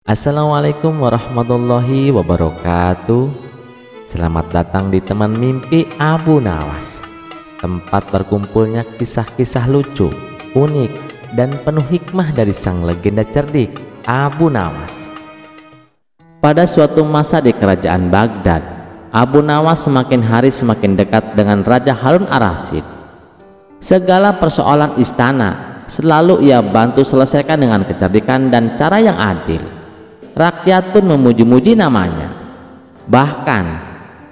Assalamualaikum warahmatullahi wabarakatuh. Selamat datang di Teman Mimpi Abu Nawas, tempat berkumpulnya kisah-kisah lucu, unik, dan penuh hikmah dari sang legenda cerdik Abu Nawas. Pada suatu masa di kerajaan Baghdad, Abu Nawas semakin hari semakin dekat dengan Raja Harun ar-Rasyid. Segala persoalan istana selalu ia bantu selesaikan dengan kecerdikan dan cara yang adil. Rakyat pun memuji-muji namanya. Bahkan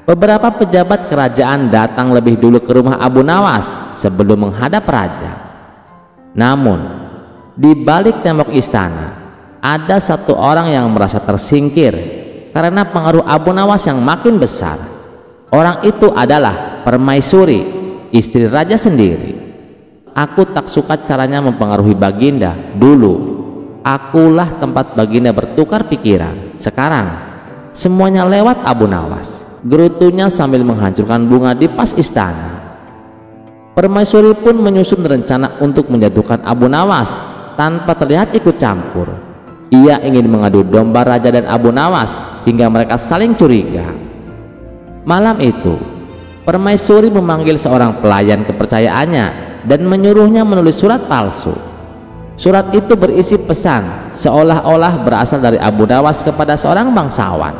beberapa pejabat kerajaan datang lebih dulu ke rumah Abu Nawas sebelum menghadap raja. Namun di balik tembok istana ada satu orang yang merasa tersingkir karena pengaruh Abu Nawas yang makin besar. Orang itu adalah Permaisuri, istri raja sendiri. Aku tak suka caranya mempengaruhi Baginda. Dulu akulah tempat Baginda bertukar pikiran. Sekarang semuanya lewat Abu Nawas, gerutunya sambil menghancurkan bunga di pas istana. Permaisuri pun menyusun rencana untuk menjatuhkan Abu Nawas tanpa terlihat ikut campur. Ia ingin mengadu domba raja dan Abu Nawas hingga mereka saling curiga. Malam itu Permaisuri memanggil seorang pelayan kepercayaannya dan menyuruhnya menulis surat palsu. Surat itu berisi pesan seolah-olah berasal dari Abu Nawas kepada seorang bangsawan.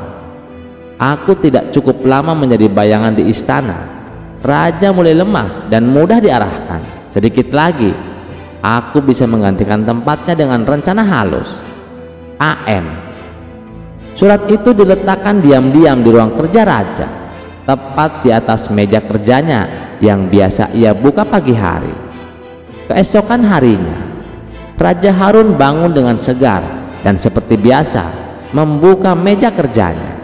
Aku tidak cukup lama menjadi bayangan di istana. Raja mulai lemah dan mudah diarahkan. Sedikit lagi aku bisa menggantikan tempatnya dengan rencana halus. AM. Surat itu diletakkan diam-diam di ruang kerja raja, tepat di atas meja kerjanya yang biasa ia buka pagi hari. Keesokan harinya Raja Harun bangun dengan segar dan seperti biasa membuka meja kerjanya.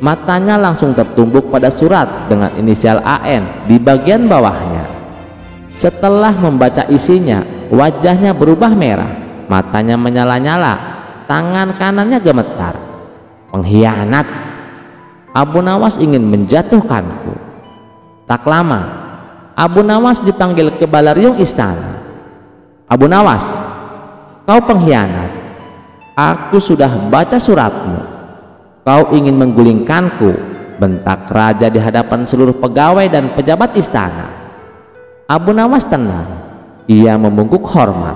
Matanya langsung tertumbuk pada surat dengan inisial AN di bagian bawahnya. Setelah membaca isinya, wajahnya berubah merah, matanya menyala-nyala, tangan kanannya gemetar. Pengkhianat! Abu Nawas ingin menjatuhkanku. Tak lama Abu Nawas dipanggil ke Balariung istana. Abu Nawas, kau pengkhianat. Aku sudah baca suratmu. Kau ingin menggulingkanku, bentak raja di hadapan seluruh pegawai dan pejabat istana. Abu Nawas tenang. Ia membungkuk hormat.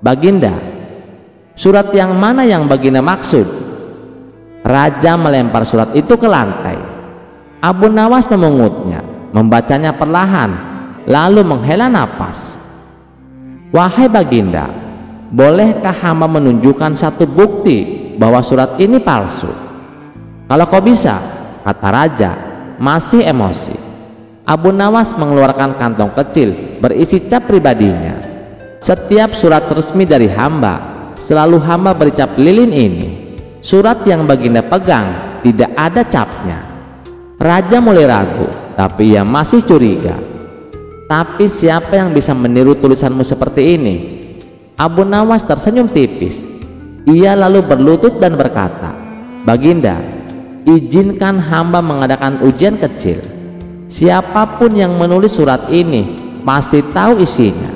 Baginda, surat yang mana yang Baginda maksud? Raja melempar surat itu ke lantai. Abu Nawas memungutnya, membacanya perlahan, lalu menghela napas. Wahai Baginda, bolehkah hamba menunjukkan satu bukti bahwa surat ini palsu? Kalau kau bisa, kata raja masih emosi. Abu Nawas mengeluarkan kantong kecil berisi cap pribadinya. Setiap surat resmi dari hamba selalu hamba beri cap lilin ini. Surat yang Baginda pegang tidak ada capnya. Raja mulai ragu, tapi ia masih curiga. Tapi siapa yang bisa meniru tulisanmu seperti ini? Abu Nawas tersenyum tipis. Ia lalu berlutut dan berkata, Baginda, izinkan hamba mengadakan ujian kecil. Siapapun yang menulis surat ini pasti tahu isinya.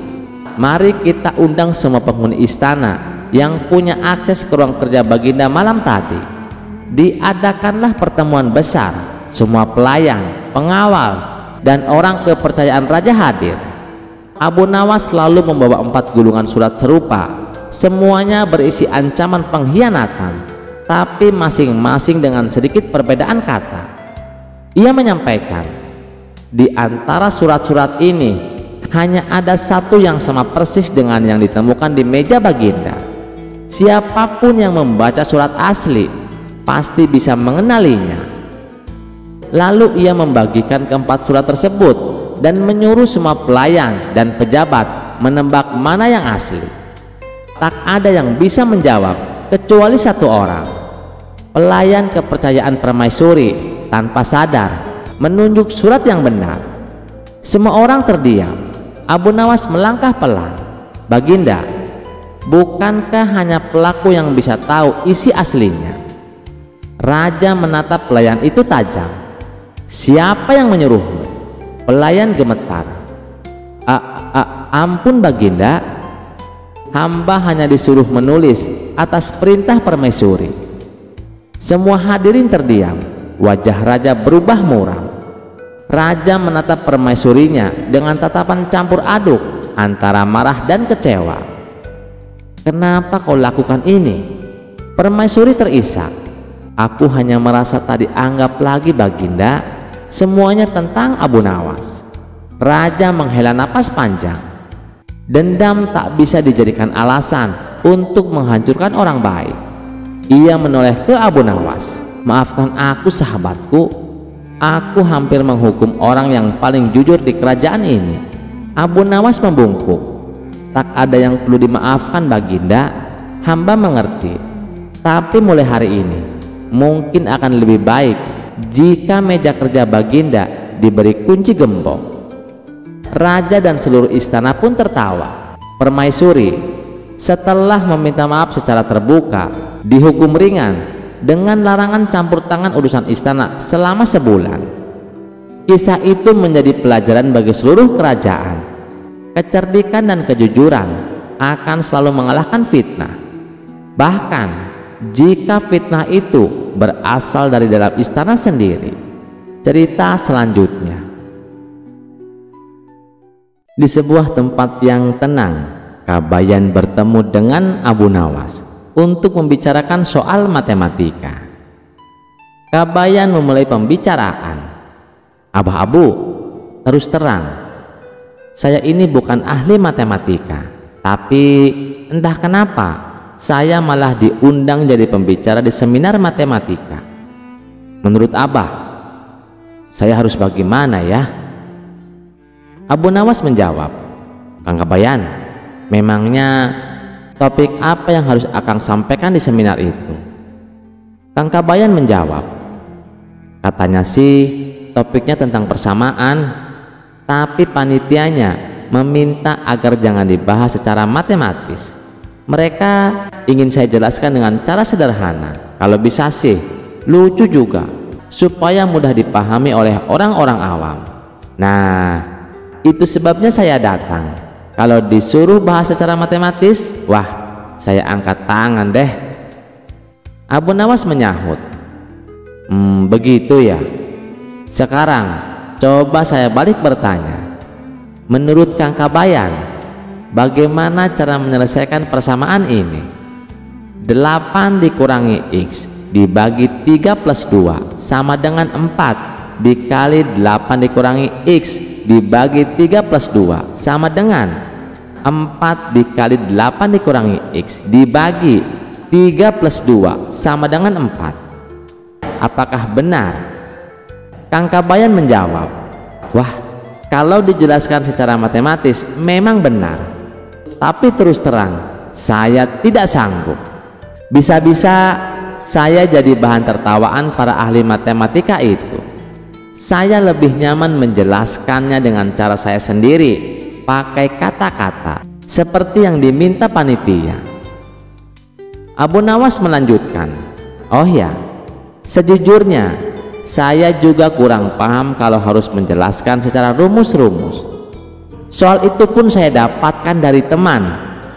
Mari kita undang semua penghuni istana yang punya akses ke ruang kerja Baginda malam tadi. Diadakanlah pertemuan besar. Semua pelayan, pengawal, dan orang kepercayaan raja hadir. Abu Nawas lalu membawa 4 gulungan surat serupa. Semuanya berisi ancaman pengkhianatan, tapi masing-masing dengan sedikit perbedaan kata. Ia menyampaikan, di antara surat-surat ini hanya ada satu yang sama persis dengan yang ditemukan di meja Baginda. Siapapun yang membaca surat asli pasti bisa mengenalinya. Lalu ia membagikan ke-4 surat tersebut dan menyuruh semua pelayan dan pejabat menebak mana yang asli. Tak ada yang bisa menjawab kecuali satu orang. Pelayan kepercayaan Permaisuri tanpa sadar menunjuk surat yang benar. Semua orang terdiam. Abu Nawas melangkah pelan. Baginda, bukankah hanya pelaku yang bisa tahu isi aslinya? Raja menatap pelayan itu tajam. Siapa yang menyuruhmu? Pelayan gemetar. Ampun Baginda, hamba hanya disuruh menulis atas perintah Permaisuri. Semua hadirin terdiam. Wajah raja berubah muram. Raja menatap permaisurinya dengan tatapan campur aduk antara marah dan kecewa. "Kenapa kau lakukan ini?" Permaisuri terisak. "Aku hanya merasa tadi anggap lagi Baginda semuanya tentang Abu Nawas." Raja menghela napas panjang. Dendam tak bisa dijadikan alasan untuk menghancurkan orang baik. Ia menoleh ke Abu Nawas. "Maafkan aku sahabatku. Aku hampir menghukum orang yang paling jujur di kerajaan ini." Abu Nawas membungkuk. "Tak ada yang perlu dimaafkan Baginda. Hamba mengerti. Tapi mulai hari ini mungkin akan lebih baik jika meja kerja Baginda diberi kunci gembok." Raja dan seluruh istana pun tertawa. Permaisuri setelah meminta maaf secara terbuka dihukum ringan dengan larangan campur tangan urusan istana selama sebulan. Kisah itu menjadi pelajaran bagi seluruh kerajaan. Kecerdikan dan kejujuran akan selalu mengalahkan fitnah. Bahkan jika fitnah itu berasal dari dalam istana sendiri. Cerita selanjutnya. Di sebuah tempat yang tenang, Kabayan bertemu dengan Abu Nawas untuk membicarakan soal matematika. Kabayan memulai pembicaraan. "Abah Abu, terus terang, saya ini bukan ahli matematika, tapi entah kenapa saya malah diundang jadi pembicara di seminar matematika. Menurut Abah, saya harus bagaimana ya?" Abu Nawas menjawab, "Kang Kabayan, memangnya topik apa yang harus Akang sampaikan di seminar itu?" Kang Kabayan menjawab, "Katanya sih topiknya tentang persamaan, tapi panitianya meminta agar jangan dibahas secara matematis. Mereka ingin saya jelaskan dengan cara sederhana, kalau bisa sih lucu juga, supaya mudah dipahami oleh orang-orang awam. Nah, itu sebabnya saya datang. Kalau disuruh bahas secara matematis, wah, saya angkat tangan deh." Abu Nawas menyahut, "Begitu ya. Sekarang coba saya balik bertanya. Menurut Kang Kabayan, bagaimana cara menyelesaikan persamaan ini? 8 dikurangi X dibagi 3 plus 2 sama dengan 4 dikali 8 dikurangi X dibagi 3 plus 2 sama dengan 4 dikali 8 dikurangi X dibagi 3 plus 2 sama dengan 4. Apakah benar?" Kang Kabayan menjawab, "Wah, kalau dijelaskan secara matematis memang benar, tapi terus terang saya tidak sanggup. Bisa-bisa saya jadi bahan tertawaan para ahli matematika itu. Saya lebih nyaman menjelaskannya dengan cara saya sendiri, pakai kata-kata seperti yang diminta panitia." Abu Nawas melanjutkan, "Oh ya, sejujurnya saya juga kurang paham kalau harus menjelaskan secara rumus-rumus. Soal itu pun saya dapatkan dari teman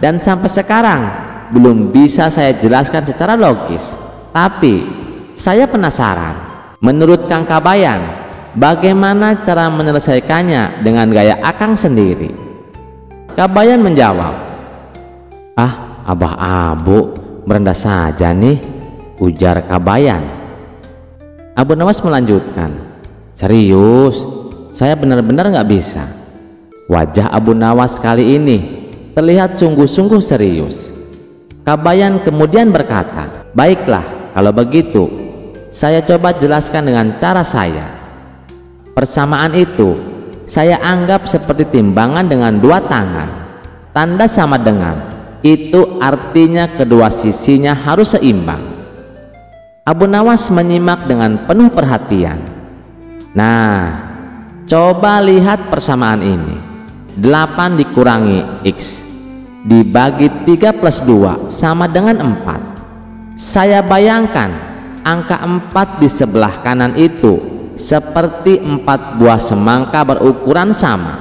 dan sampai sekarang belum bisa saya jelaskan secara logis. Tapi saya penasaran, menurut Kang Kabayan, bagaimana cara menyelesaikannya dengan gaya Akang sendiri?" Kabayan menjawab, "Ah, Abah Abu, merendah saja nih," ujar Kabayan. Abu Nawas melanjutkan, "Serius, saya benar-benar nggak bisa." Wajah Abu Nawas kali ini terlihat sungguh-sungguh serius. Kabayan kemudian berkata, "Baiklah, kalau begitu saya coba jelaskan dengan cara saya. Persamaan itu saya anggap seperti timbangan dengan 2 tangan. Tanda sama dengan itu artinya kedua sisinya harus seimbang." Abu Nawas menyimak dengan penuh perhatian. "Nah, coba lihat persamaan ini. 8 dikurangi X dibagi 3 plus 2 sama dengan 4. Saya bayangkan angka 4 di sebelah kanan itu seperti 4 buah semangka berukuran sama.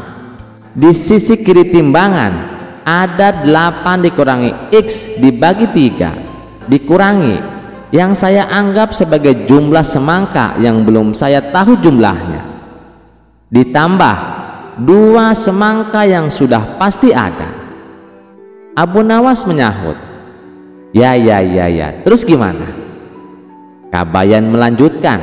Di sisi kiri timbangan ada 8 dikurangi X dibagi 3 dikurangi yang saya anggap sebagai jumlah semangka yang belum saya tahu jumlahnya, ditambah 2 semangka yang sudah pasti ada. Abu Nawas menyahut, ya, terus gimana? Kabayan melanjutkan,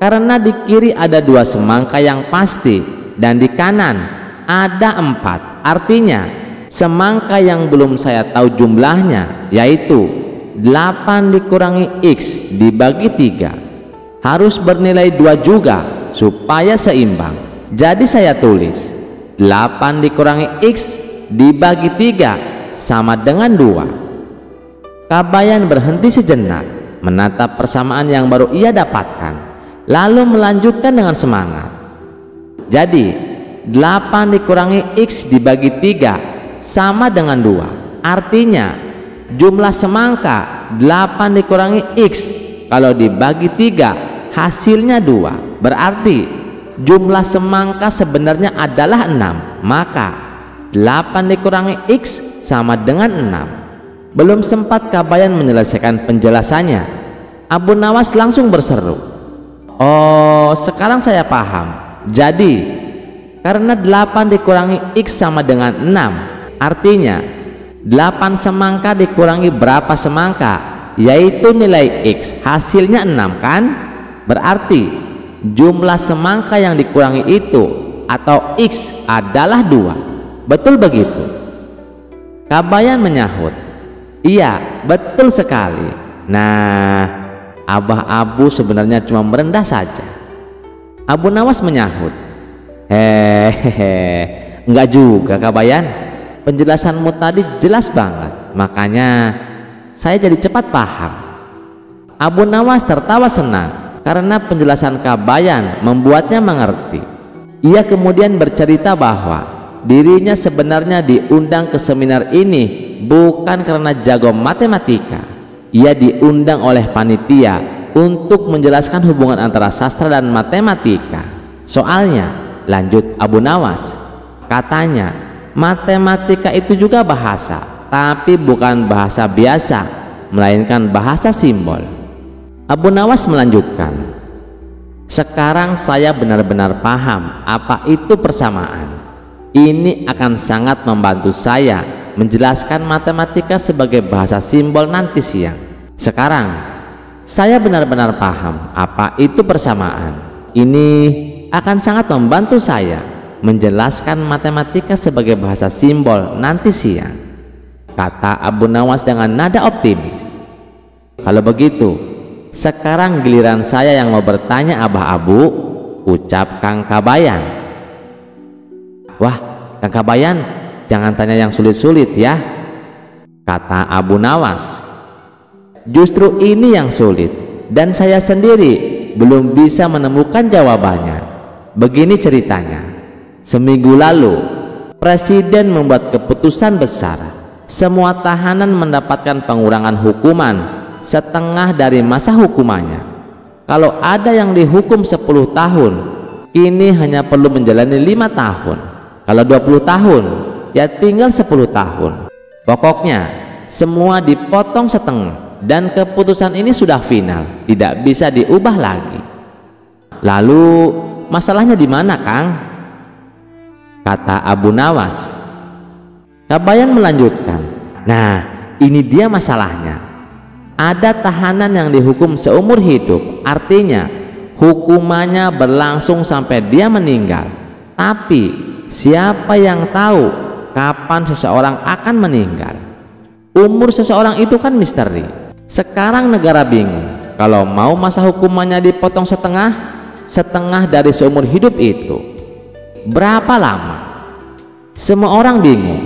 karena di kiri ada 2 semangka yang pasti dan di kanan ada 4. Artinya semangka yang belum saya tahu jumlahnya, yaitu 8 dikurangi X dibagi 3, harus bernilai 2 juga supaya seimbang. Jadi saya tulis 8 dikurangi X dibagi 3 sama dengan 2. Kabayan berhenti sejenak menatap persamaan yang baru ia dapatkan, lalu melanjutkan dengan semangat. Jadi 8 dikurangi X dibagi 3 sama dengan 2. Artinya jumlah semangka 8 dikurangi X kalau dibagi 3 hasilnya 2. Berarti jumlah semangka sebenarnya adalah 6. Maka 8 dikurangi X sama dengan 6. Belum sempat Kabayan menyelesaikan penjelasannya, Abu Nawas langsung berseru, oh, sekarang saya paham. Jadi karena 8 dikurangi X sama dengan 6, artinya 8 semangka dikurangi berapa semangka, yaitu nilai X, hasilnya 6 kan? Berarti jumlah semangka yang dikurangi itu atau X adalah 2. Betul begitu? Kabayan menyahut, iya, betul sekali. Nah, Abah Abu sebenarnya cuma merendah saja. Abu Nawas menyahut, hehehe, enggak juga Kabayan, penjelasanmu tadi jelas banget, makanya saya jadi cepat paham. Abu Nawas tertawa senang karena penjelasan Kabayan membuatnya mengerti. Ia kemudian bercerita bahwa dirinya sebenarnya diundang ke seminar ini bukan karena jago matematika. Ia diundang oleh panitia untuk menjelaskan hubungan antara sastra dan matematika. Soalnya, lanjut Abu Nawas, katanya matematika itu juga bahasa, tapi bukan bahasa biasa, melainkan bahasa simbol. Abu Nawas melanjutkan, sekarang saya benar-benar paham apa itu persamaan. Ini akan sangat membantu saya menjelaskan matematika sebagai bahasa simbol nanti siang. Sekarang saya benar-benar paham apa itu persamaan. Ini akan sangat membantu saya menjelaskan matematika sebagai bahasa simbol nanti siang, kata Abu Nawas dengan nada optimis. Kalau begitu, sekarang giliran saya yang mau bertanya Abah Abu, ucap Kang Kabayan. Wah, Kang Kabayan, jangan tanya yang sulit-sulit ya, kata Abu Nawas. Justru ini yang sulit dan saya sendiri belum bisa menemukan jawabannya. Begini ceritanya, seminggu lalu Presiden membuat keputusan besar. Semua tahanan mendapatkan pengurangan hukuman setengah dari masa hukumannya. Kalau ada yang dihukum 10 tahun, kini hanya perlu menjalani 5 tahun. Kalau 20 tahun, ya tinggal 10 tahun. Pokoknya semua dipotong setengah dan keputusan ini sudah final, tidak bisa diubah lagi. Lalu masalahnya di mana, Kang? Kata Abu Nawas. Kabayan melanjutkan, nah ini dia masalahnya. Ada tahanan yang dihukum seumur hidup, artinya hukumannya berlangsung sampai dia meninggal. Tapi siapa yang tahu kapan seseorang akan meninggal? Umur seseorang itu kan misteri. Sekarang negara bingung kalau mau masa hukumannya dipotong setengah dari seumur hidup itu berapa lama. Semua orang bingung,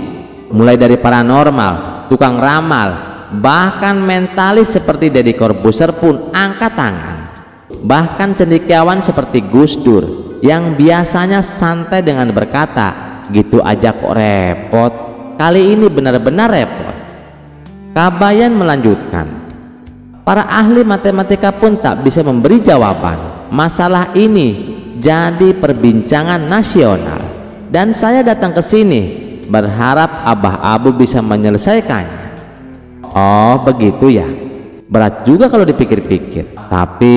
mulai dari paranormal, tukang ramal, bahkan mentalis seperti Deddy Corbuzier pun angkat tangan. Bahkan cendekiawan seperti Gus Dur yang biasanya santai dengan berkata, gitu aja kok repot, kali ini benar-benar repot. Kabayan melanjutkan, para ahli matematika pun tak bisa memberi jawaban. Masalah ini jadi perbincangan nasional dan saya datang ke sini berharap Abah Abu bisa menyelesaikannya. Oh begitu ya, Berat juga kalau dipikir-pikir. Tapi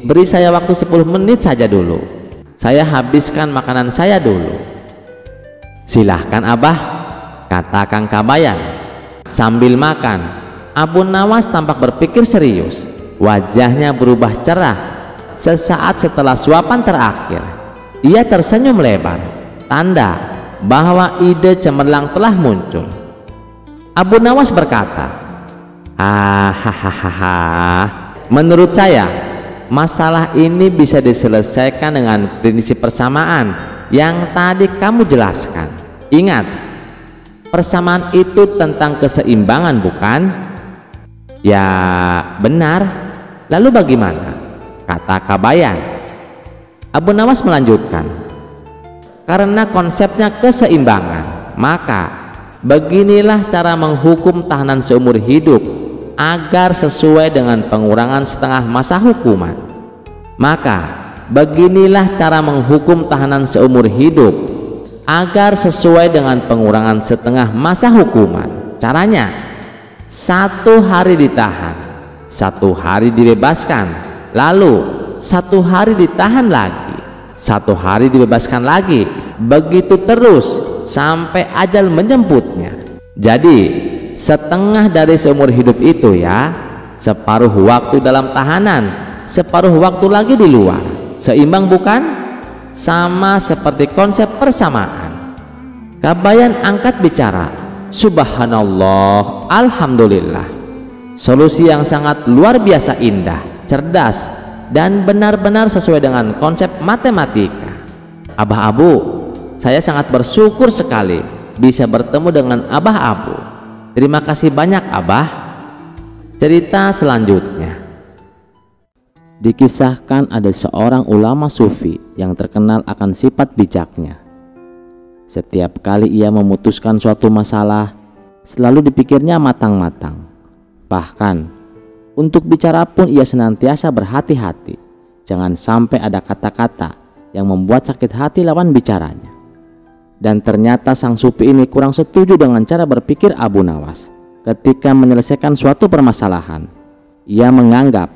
beri saya waktu 10 menit saja dulu. Saya habiskan makanan saya dulu. Silahkan Abah, kata Kang Kabayan. Sambil makan, Abu Nawas tampak berpikir serius. Wajahnya berubah cerah. Sesaat setelah suapan terakhir, ia tersenyum lebar, tanda bahwa ide cemerlang telah muncul. Abu Nawas berkata, hahaha, menurut saya masalah ini bisa diselesaikan dengan prinsip persamaan yang tadi kamu jelaskan. Ingat, persamaan itu tentang keseimbangan, bukan? Ya benar. Lalu bagaimana? Kata Kabayan. Abu Nawas melanjutkan, karena konsepnya keseimbangan, maka beginilah cara menghukum tahanan seumur hidup agar sesuai dengan pengurangan setengah masa hukuman. Maka beginilah cara menghukum tahanan seumur hidup agar sesuai dengan pengurangan setengah masa hukuman. Caranya, 1 hari ditahan, 1 hari dibebaskan, lalu 1 hari ditahan lagi, 1 hari dibebaskan lagi, begitu terus sampai ajal menjemputnya. Jadi setengah dari seumur hidup itu ya, separuh waktu dalam tahanan, separuh waktu lagi di luar. Seimbang bukan? Sama seperti konsep persamaan. Kabayan angkat bicara, subhanallah, alhamdulillah. Solusi yang sangat luar biasa indah, cerdas, dan benar-benar sesuai dengan konsep matematika. Abah Abu, saya sangat bersyukur sekali bisa bertemu dengan Abah Abu. Terima kasih banyak Abah. Cerita selanjutnya. Dikisahkan ada seorang ulama sufi yang terkenal akan sifat bijaknya. Setiap kali ia memutuskan suatu masalah, selalu dipikirnya matang-matang. Bahkan untuk bicara pun ia senantiasa berhati-hati. Jangan sampai ada kata-kata yang membuat sakit hati lawan bicaranya. Dan ternyata sang sufi ini kurang setuju dengan cara berpikir Abu Nawas. Ketika menyelesaikan suatu permasalahan, ia menganggap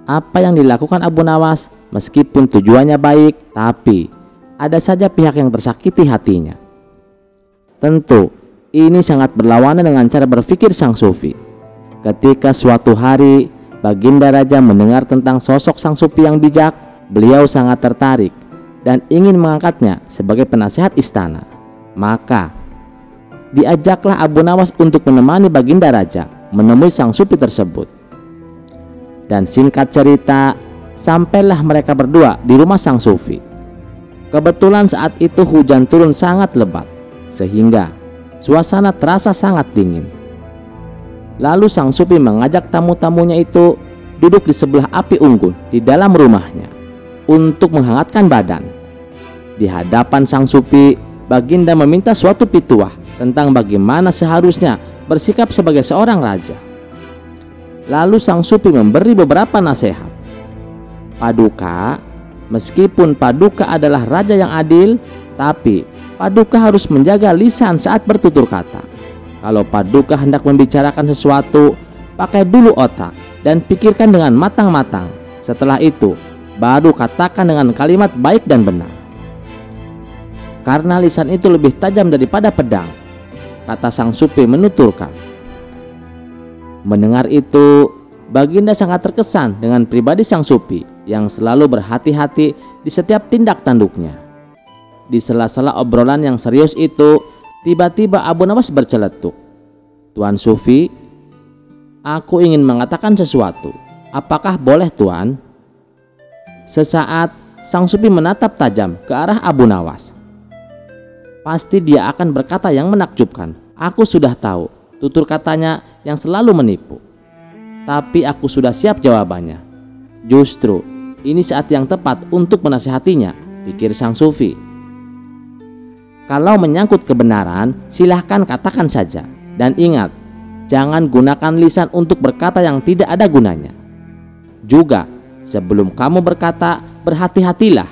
apa yang dilakukan Abu Nawas meskipun tujuannya baik, tapi ada saja pihak yang tersakiti hatinya. Tentu ini sangat berlawanan dengan cara berpikir sang sufi. Ketika suatu hari Baginda Raja mendengar tentang sosok sang sufi yang bijak, beliau sangat tertarik dan ingin mengangkatnya sebagai penasehat istana. Maka diajaklah Abu Nawas untuk menemani Baginda Raja menemui sang sufi tersebut. Dan singkat cerita, sampailah mereka berdua di rumah sang sufi. Kebetulan saat itu hujan turun sangat lebat, sehingga suasana terasa sangat dingin. Lalu sang sufi mengajak tamu-tamunya itu duduk di sebelah api unggun di dalam rumahnya untuk menghangatkan badan. Di hadapan sang sufi, Baginda meminta suatu pituah tentang bagaimana seharusnya bersikap sebagai seorang raja. Lalu sang sufi memberi beberapa nasihat. Paduka, meskipun Paduka adalah raja yang adil, tapi Paduka harus menjaga lisan saat bertutur kata. Kalau Paduka hendak membicarakan sesuatu, pakai dulu otak dan pikirkan dengan matang-matang. Setelah itu, baru katakan dengan kalimat baik dan benar. Karena lisan itu lebih tajam daripada pedang, kata sang sufi menuturkan. Mendengar itu, Baginda sangat terkesan dengan pribadi sang sufi yang selalu berhati-hati di setiap tindak tanduknya. Di sela-sela obrolan yang serius itu, tiba-tiba Abu Nawas berceletuk, "Tuan Sufi, aku ingin mengatakan sesuatu. Apakah boleh Tuan?" Sesaat sang sufi menatap tajam ke arah Abu Nawas. Pasti dia akan berkata yang menakjubkan, "Aku sudah tahu tutur katanya yang selalu menipu. Tapi aku sudah siap jawabannya. Justru ini saat yang tepat untuk menasihatinya," pikir sang sufi. Kalau menyangkut kebenaran, silahkan katakan saja. Dan ingat, jangan gunakan lisan untuk berkata yang tidak ada gunanya. Juga, sebelum kamu berkata, berhati-hatilah.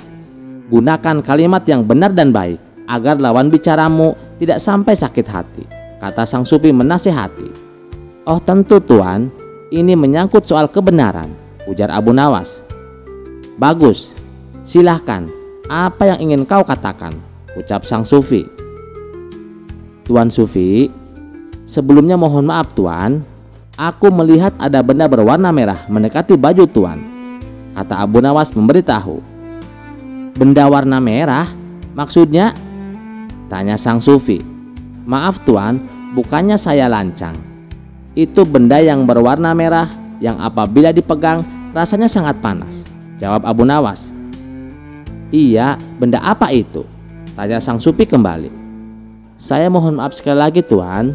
Gunakan kalimat yang benar dan baik, agar lawan bicaramu tidak sampai sakit hati, kata sang sufi menasihati. "Oh tentu Tuan, ini menyangkut soal kebenaran, ujar Abu Nawas. Bagus, silahkan, apa yang ingin kau katakan, ucap sang sufi. Tuan Sufi, sebelumnya mohon maaf Tuan, aku melihat ada benda berwarna merah mendekati baju Tuan, kata Abu Nawas memberitahu. Benda warna merah? Maksudnya? Tanya sang sufi. Maaf Tuan, bukannya saya lancang. Itu benda yang berwarna merah yang apabila dipegang rasanya sangat panas, jawab Abu Nawas. Iya, benda apa itu? Tanya sang sufi kembali. Saya mohon maaf sekali lagi Tuan,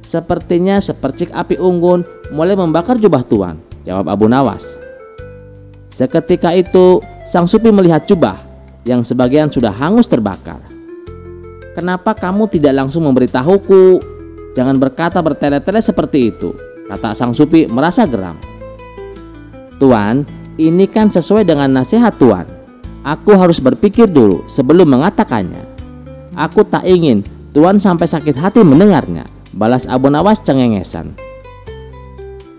sepertinya sepercik api unggun mulai membakar jubah Tuan, jawab Abu Nawas. Seketika itu sang sufi melihat jubah yang sebagian sudah hangus terbakar. Kenapa kamu tidak langsung memberitahuku? Jangan berkata bertele-tele seperti itu, kata sang sufi merasa geram. Tuan, ini kan sesuai dengan nasihat Tuan. Aku harus berpikir dulu sebelum mengatakannya. Aku tak ingin Tuan sampai sakit hati mendengarnya, balas Abu Nawas cengengesan.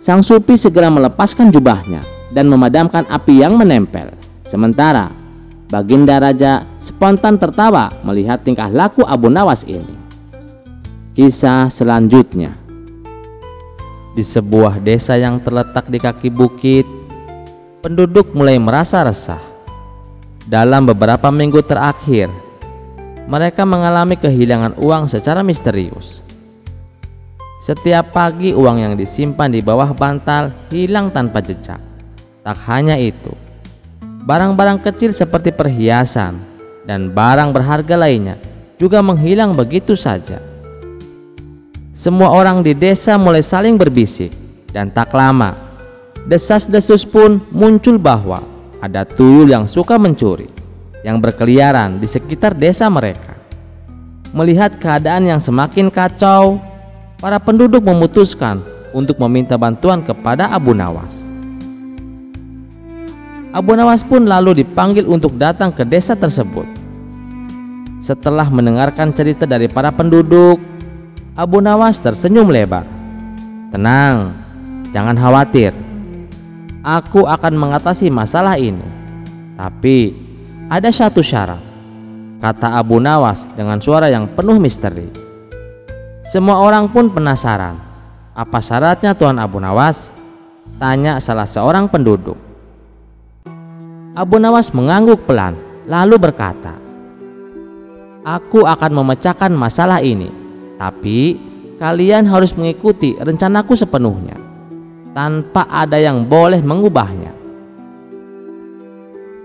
Sang sufi segera melepaskan jubahnya dan memadamkan api yang menempel. Sementara Baginda Raja spontan tertawa melihat tingkah laku Abu Nawas ini. Kisah selanjutnya. Di sebuah desa yang terletak di kaki bukit, penduduk mulai merasa resah. Dalam beberapa minggu terakhir, mereka mengalami kehilangan uang secara misterius. Setiap pagi uang yang disimpan di bawah bantal hilang tanpa jejak. Tak hanya itu, barang-barang kecil seperti perhiasan dan barang berharga lainnya juga menghilang begitu saja. Semua orang di desa mulai saling berbisik, dan tak lama desas-desus pun muncul bahwa ada tuyul yang suka mencuri yang berkeliaran di sekitar desa mereka. Melihat keadaan yang semakin kacau, para penduduk memutuskan untuk meminta bantuan kepada Abu Nawas. Abu Nawas pun lalu dipanggil untuk datang ke desa tersebut. Setelah mendengarkan cerita dari para penduduk, Abu Nawas tersenyum lebar. Tenang, jangan khawatir. Aku akan mengatasi masalah ini. Tapi ada satu syarat, kata Abu Nawas dengan suara yang penuh misteri. Semua orang pun penasaran. Apa syaratnya Tuan Abu Nawas? Tanya salah seorang penduduk. Abu Nawas mengangguk pelan, lalu berkata, aku akan memecahkan masalah ini, tapi kalian harus mengikuti rencanaku sepenuhnya, tanpa ada yang boleh mengubahnya.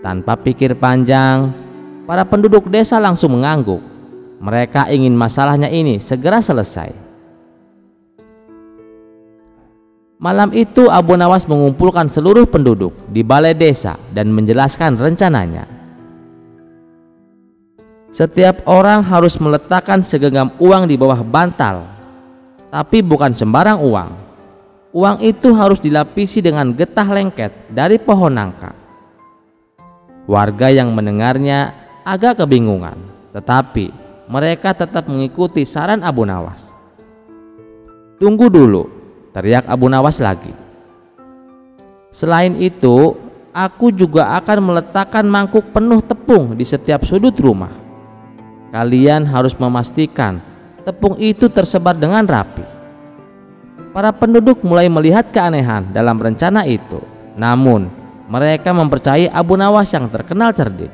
Tanpa pikir panjang, para penduduk desa langsung mengangguk. Mereka ingin masalahnya ini segera selesai. Malam itu Abu Nawas mengumpulkan seluruh penduduk di balai desa dan menjelaskan rencananya. Setiap orang harus meletakkan segenggam uang di bawah bantal, tapi bukan sembarang uang. Uang itu harus dilapisi dengan getah lengket dari pohon nangka. Warga yang mendengarnya agak kebingungan, tetapi mereka tetap mengikuti saran Abu Nawas. Tunggu dulu, teriak Abu Nawas lagi. Selain itu, aku juga akan meletakkan mangkuk penuh tepung di setiap sudut rumah. Kalian harus memastikan tepung itu tersebar dengan rapi. Para penduduk mulai melihat keanehan dalam rencana itu, namun mereka mempercayai Abu Nawas yang terkenal cerdik.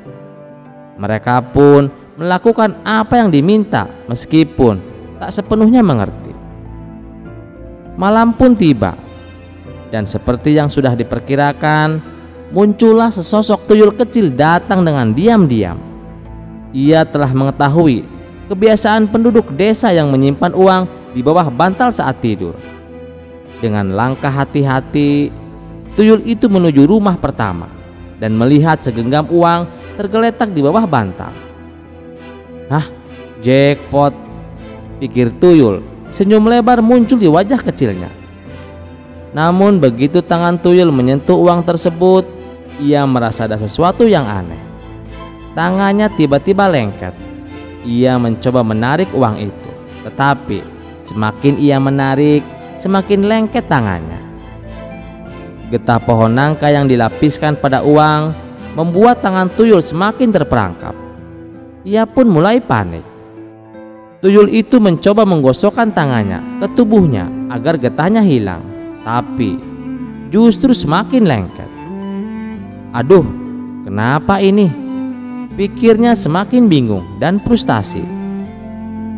Mereka pun melakukan apa yang diminta meskipun tak sepenuhnya mengerti. Malam pun tiba, dan seperti yang sudah diperkirakan, muncullah sesosok tuyul kecil datang dengan diam-diam. Ia telah mengetahui kebiasaan penduduk desa yang menyimpan uang di bawah bantal saat tidur. Dengan langkah hati-hati, tuyul itu menuju rumah pertama dan melihat segenggam uang tergeletak di bawah bantal. Hah, jackpot, pikir tuyul. Senyum lebar muncul di wajah kecilnya. Namun begitu tangan tuyul menyentuh uang tersebut, ia merasa ada sesuatu yang aneh. Tangannya tiba-tiba lengket. Ia mencoba menarik uang itu, tetapi semakin ia menarik, semakin lengket tangannya. Getah pohon nangka yang dilapiskan pada uang membuat tangan tuyul semakin terperangkap. Ia pun mulai panik. Tuyul itu mencoba menggosokkan tangannya ke tubuhnya agar getahnya hilang, tapi justru semakin lengket. Aduh, kenapa ini? Pikirnya semakin bingung dan frustasi.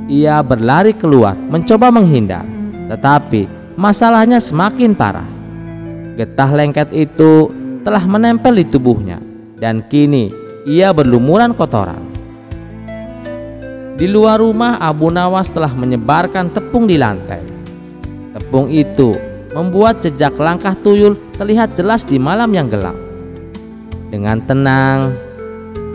Ia berlari keluar mencoba menghindar, tetapi masalahnya semakin parah. Getah lengket itu telah menempel di tubuhnya dan kini ia berlumuran kotoran. Di luar rumah, Abu Nawas telah menyebarkan tepung di lantai. Tepung itu membuat jejak langkah tuyul terlihat jelas di malam yang gelap. Dengan tenang,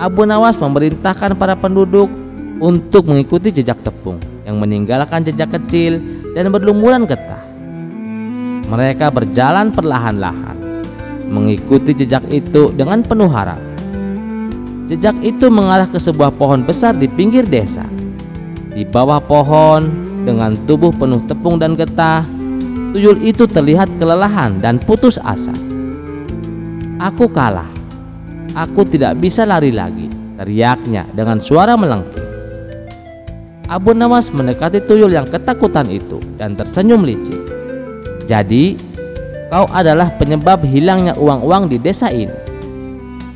Abu Nawas memerintahkan para penduduk untuk mengikuti jejak tepung yang meninggalkan jejak kecil dan berlumuran getah. Mereka berjalan perlahan-lahan, mengikuti jejak itu dengan penuh harap. Jejak itu mengarah ke sebuah pohon besar di pinggir desa. Di bawah pohon, dengan tubuh penuh tepung dan getah, tuyul itu terlihat kelelahan dan putus asa. "Aku kalah. Aku tidak bisa lari lagi," teriaknya dengan suara melengking. Abu Nawas mendekati tuyul yang ketakutan itu dan tersenyum licik. "Jadi, kau adalah penyebab hilangnya uang-uang di desa ini,"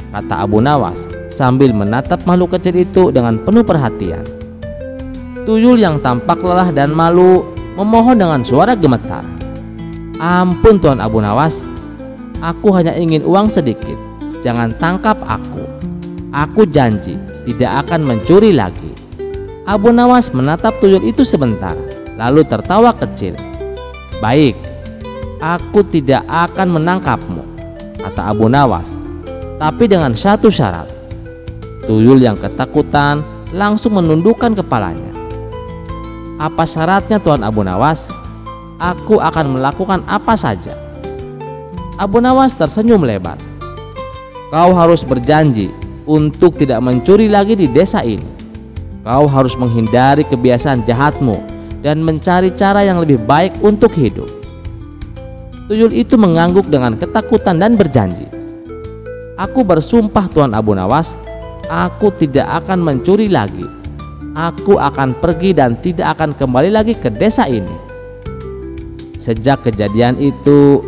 kata Abu Nawas sambil menatap makhluk kecil itu dengan penuh perhatian. Tuyul yang tampak lelah dan malu memohon dengan suara gemetar, "Ampun Tuan Abu Nawas, aku hanya ingin uang sedikit. Jangan tangkap aku. Aku janji tidak akan mencuri lagi." Abu Nawas menatap tuyul itu sebentar, lalu tertawa kecil. "Baik, aku tidak akan menangkapmu," kata Abu Nawas, "tapi dengan satu syarat." Tuyul yang ketakutan langsung menundukkan kepalanya. "Apa syaratnya Tuan Abu Nawas? Aku akan melakukan apa saja." Abu Nawas tersenyum lebar. "Kau harus berjanji untuk tidak mencuri lagi di desa ini. Kau harus menghindari kebiasaan jahatmu dan mencari cara yang lebih baik untuk hidup." Tuyul itu mengangguk dengan ketakutan dan berjanji, "Aku bersumpah Tuan Abu Nawas, aku tidak akan mencuri lagi. Aku akan pergi dan tidak akan kembali lagi ke desa ini." Sejak kejadian itu,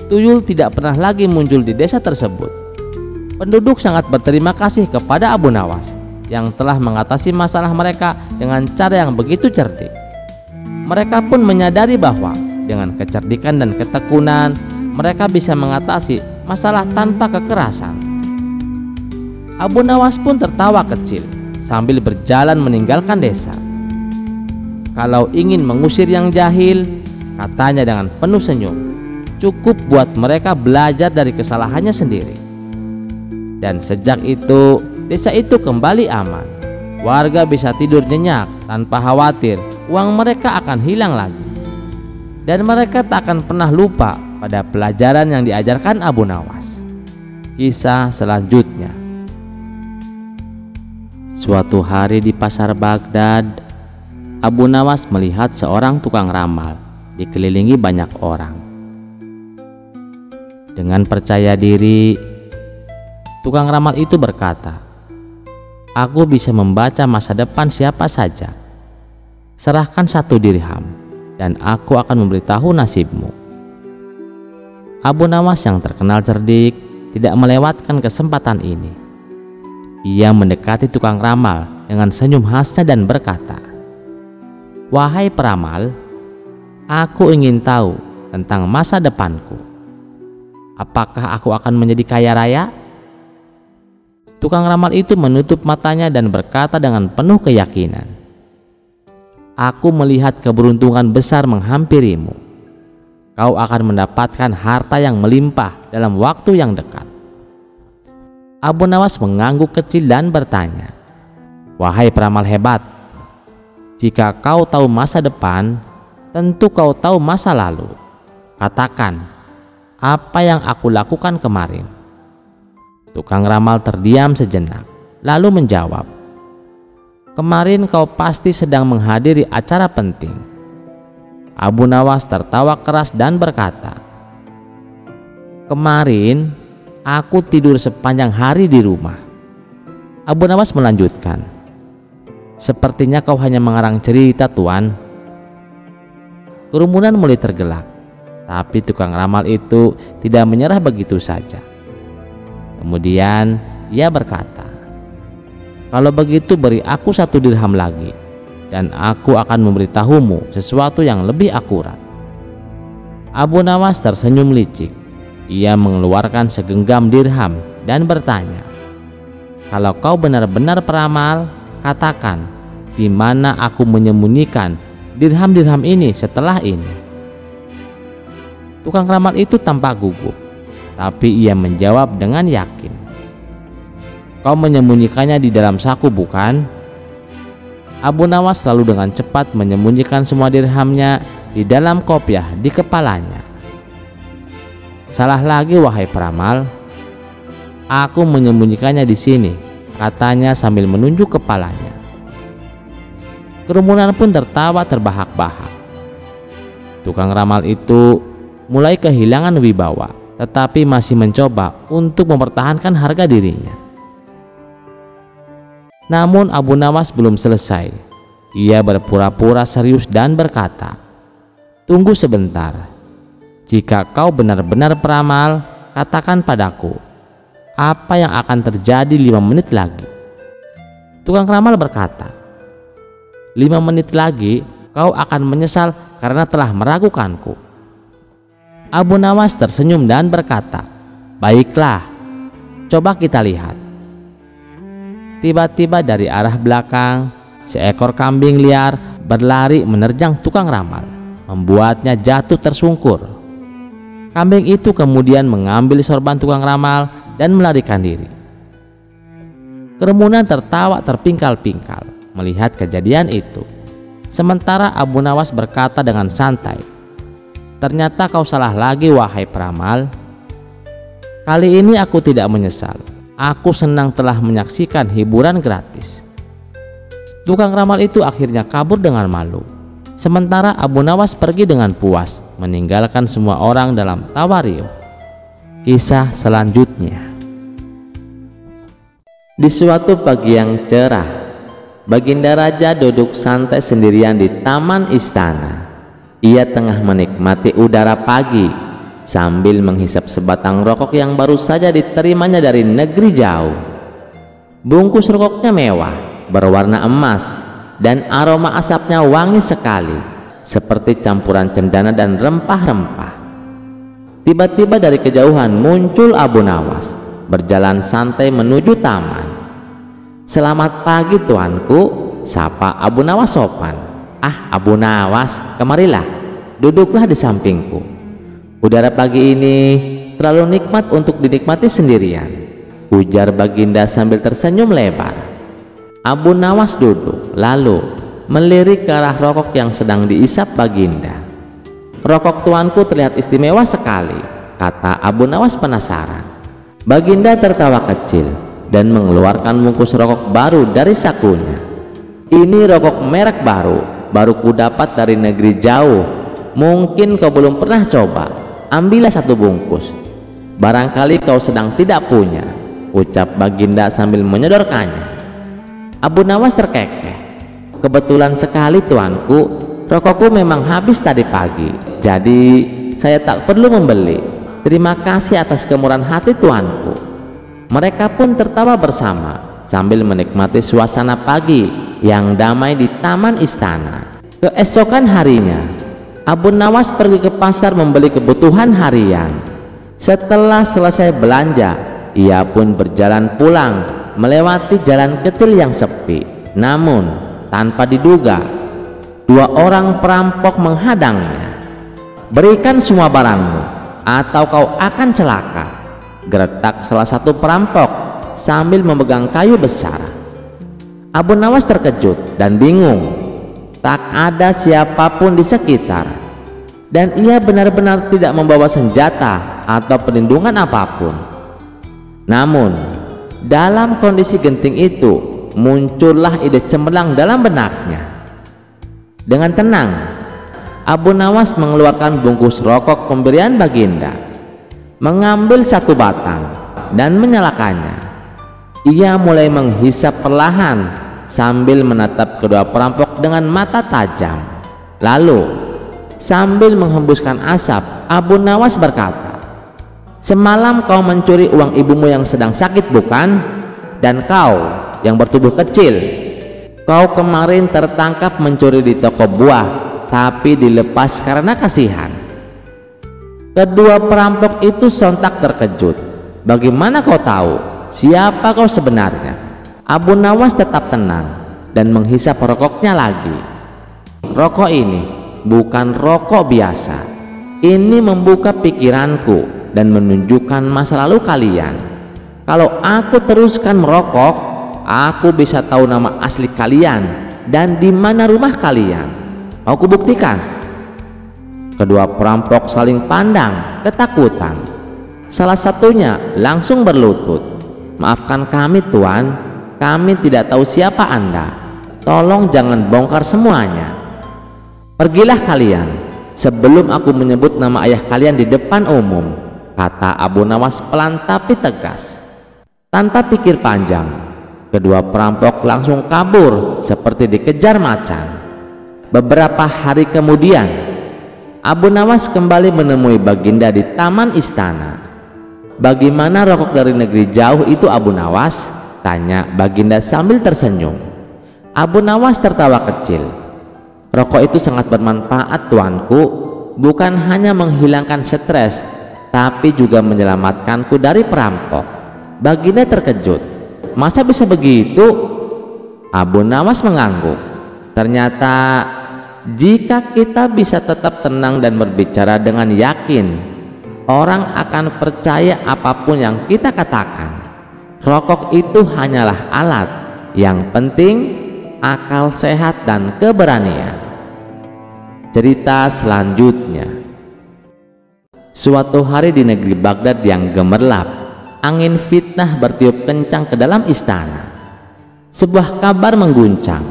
tuyul tidak pernah lagi muncul di desa tersebut. Penduduk sangat berterima kasih kepada Abu Nawas yang telah mengatasi masalah mereka dengan cara yang begitu cerdik. Mereka pun menyadari bahwa dengan kecerdikan dan ketekunan, mereka bisa mengatasi masalah tanpa kekerasan. Abu Nawas pun tertawa kecil sambil berjalan meninggalkan desa. "Kalau ingin mengusir yang jahil," katanya dengan penuh senyum, "cukup buat mereka belajar dari kesalahannya sendiri." Dan sejak itu, desa itu kembali aman. Warga bisa tidur nyenyak tanpa khawatir uang mereka akan hilang lagi. Dan mereka tak akan pernah lupa pada pelajaran yang diajarkan Abu Nawas. Kisah selanjutnya. Suatu hari di pasar Baghdad, Abu Nawas melihat seorang tukang ramal dikelilingi banyak orang. Dengan percaya diri, tukang ramal itu berkata, "Aku bisa membaca masa depan siapa saja. Serahkan 1 dirham dan aku akan memberitahu nasibmu." Abu Nawas yang terkenal cerdik tidak melewatkan kesempatan ini. Ia mendekati tukang ramal dengan senyum khasnya dan berkata, "Wahai peramal, aku ingin tahu tentang masa depanku. Apakah aku akan menjadi kaya raya?" Tukang ramal itu menutup matanya dan berkata dengan penuh keyakinan, "Aku melihat keberuntungan besar menghampirimu. Kau akan mendapatkan harta yang melimpah dalam waktu yang dekat." Abu Nawas mengangguk kecil dan bertanya, "Wahai peramal hebat, jika kau tahu masa depan, tentu kau tahu masa lalu. Katakan, apa yang aku lakukan kemarin?" Tukang ramal terdiam sejenak, lalu menjawab, "Kemarin kau pasti sedang menghadiri acara penting." Abu Nawas tertawa keras dan berkata, Kemarin aku tidur sepanjang hari di rumah. Abu Nawas melanjutkan, sepertinya kau hanya mengarang cerita, Tuan. Kerumunan mulai tergelak, tapi tukang ramal itu tidak menyerah begitu saja. Kemudian ia berkata, kalau begitu beri aku 1 dirham lagi, dan aku akan memberitahumu sesuatu yang lebih akurat. Abu Nawas tersenyum licik. Ia mengeluarkan segenggam dirham dan bertanya, kalau kau benar-benar peramal, katakan di mana aku menyembunyikan dirham-dirham ini setelah ini. Tukang ramal itu tampak gugup, tapi ia menjawab dengan yakin, kau menyembunyikannya di dalam saku, bukan? Abu Nawas lalu dengan cepat menyembunyikan semua dirhamnya di dalam kopiah di kepalanya. Salah lagi, wahai peramal, aku menyembunyikannya di sini, katanya sambil menunjuk kepalanya. Kerumunan pun tertawa terbahak-bahak. Tukang ramal itu mulai kehilangan wibawa, tetapi masih mencoba untuk mempertahankan harga dirinya. Namun Abu Nawas belum selesai. Ia berpura-pura serius dan berkata, tunggu sebentar. Jika kau benar-benar peramal, katakan padaku, apa yang akan terjadi 5 menit lagi? Tukang ramal berkata, 5 menit lagi kau akan menyesal karena telah meragukanku. Abu Nawas tersenyum dan berkata, baiklah, coba kita lihat. Tiba-tiba dari arah belakang, seekor kambing liar berlari menerjang tukang ramal, membuatnya jatuh tersungkur. Kambing itu kemudian mengambil sorban tukang ramal dan melarikan diri. Kerumunan tertawa terpingkal-pingkal melihat kejadian itu. Sementara Abu Nawas berkata dengan santai, ternyata kau salah lagi, wahai peramal. Kali ini aku tidak menyesal. Aku senang telah menyaksikan hiburan gratis. Tukang ramal itu akhirnya kabur dengan malu. Sementara Abu Nawas pergi dengan puas, meninggalkan semua orang dalam tawa riuh. Kisah selanjutnya. Di suatu pagi yang cerah, Baginda Raja duduk santai sendirian di taman istana. Ia tengah menikmati udara pagi sambil menghisap sebatang rokok yang baru saja diterimanya dari negeri jauh. Bungkus rokoknya mewah, berwarna emas, dan aroma asapnya wangi sekali, seperti campuran cendana dan rempah-rempah. Tiba-tiba dari kejauhan muncul Abu Nawas, berjalan santai menuju taman. Selamat pagi, tuanku, sapa Abu Nawas sopan. Ah, Abu Nawas, kemarilah, duduklah di sampingku. Udara pagi ini terlalu nikmat untuk dinikmati sendirian, ujar Baginda sambil tersenyum lebar. Abu Nawas duduk, lalu melirik ke arah rokok yang sedang diisap Baginda. Rokok tuanku terlihat istimewa sekali, kata Abu Nawas penasaran. Baginda tertawa kecil dan mengeluarkan bungkus rokok baru dari sakunya. Ini rokok merek baru kudapat dari negeri jauh. Mungkin kau belum pernah coba. Ambillah 1 bungkus. Barangkali kau sedang tidak punya, ucap Baginda sambil menyodorkannya. Abu Nawas terkekeh. Kebetulan sekali, tuanku, rokokku memang habis tadi pagi, jadi saya tak perlu membeli. Terima kasih atas kemurahan hati, tuanku. Mereka pun tertawa bersama sambil menikmati suasana pagi yang damai di taman istana. Keesokan harinya, Abu Nawas pergi ke pasar membeli kebutuhan harian. Setelah selesai belanja, ia pun berjalan pulang melewati jalan kecil yang sepi. Namun tanpa diduga, 2 orang perampok menghadangnya. Berikan semua barangmu atau kau akan celaka, geretak salah satu perampok sambil memegang kayu besar. Abu Nawas terkejut dan bingung. Tak ada siapapun di sekitar, dan ia benar-benar tidak membawa senjata atau perlindungan apapun. Namun dalam kondisi genting itu muncullah ide cemerlang dalam benaknya. Dengan tenang, Abu Nawas mengeluarkan bungkus rokok pemberian Baginda. mengambil satu batang dan menyalakannya. Ia mulai menghisap perlahan sambil menatap kedua perampok dengan mata tajam. Lalu sambil menghembuskan asap, Abu Nawas berkata, "Semalam kau mencuri uang ibumu yang sedang sakit, bukan? Dan kau yang bertubuh kecil, kau kemarin tertangkap mencuri di toko buah, tapi dilepas karena kasihan." Kedua perampok itu sontak terkejut. "Bagaimana kau tahu siapa kau sebenarnya?" Abu Nawas tetap tenang dan menghisap rokoknya lagi. "Rokok ini bukan rokok biasa. Ini membuka pikiranku dan menunjukkan masa lalu kalian. Kalau aku teruskan merokok, aku bisa tahu nama asli kalian dan di mana rumah kalian. Mau kubuktikan?" Kedua perampok saling pandang ketakutan. Salah satunya langsung berlutut. "Maafkan kami, Tuan. Kami tidak tahu siapa Anda. Tolong jangan bongkar semuanya. Pergilah kalian sebelum aku menyebut nama ayah kalian di depan umum," kata Abu Nawas pelan tapi tegas. Tanpa pikir panjang, kedua perampok langsung kabur seperti dikejar macan. Beberapa hari kemudian, Abu Nawas kembali menemui Baginda di taman istana. "Bagaimana rokok dari negeri jauh itu, Abu Nawas?" tanya Baginda sambil tersenyum. Abu Nawas tertawa kecil. "Rokok itu sangat bermanfaat, tuanku. Bukan hanya menghilangkan stres, tapi juga menyelamatkanku dari perampok." Baginda terkejut. "Masa bisa begitu?" Abu Nawas mengangguk. "Ternyata jika kita bisa tetap tenang dan berbicara dengan yakin, orang akan percaya apapun yang kita katakan. Rokok itu hanyalah alat. Yang penting akal sehat dan keberanian." Cerita selanjutnya. Suatu hari di negeri Baghdad yang gemerlap, angin fitnah bertiup kencang ke dalam istana. Sebuah kabar mengguncang.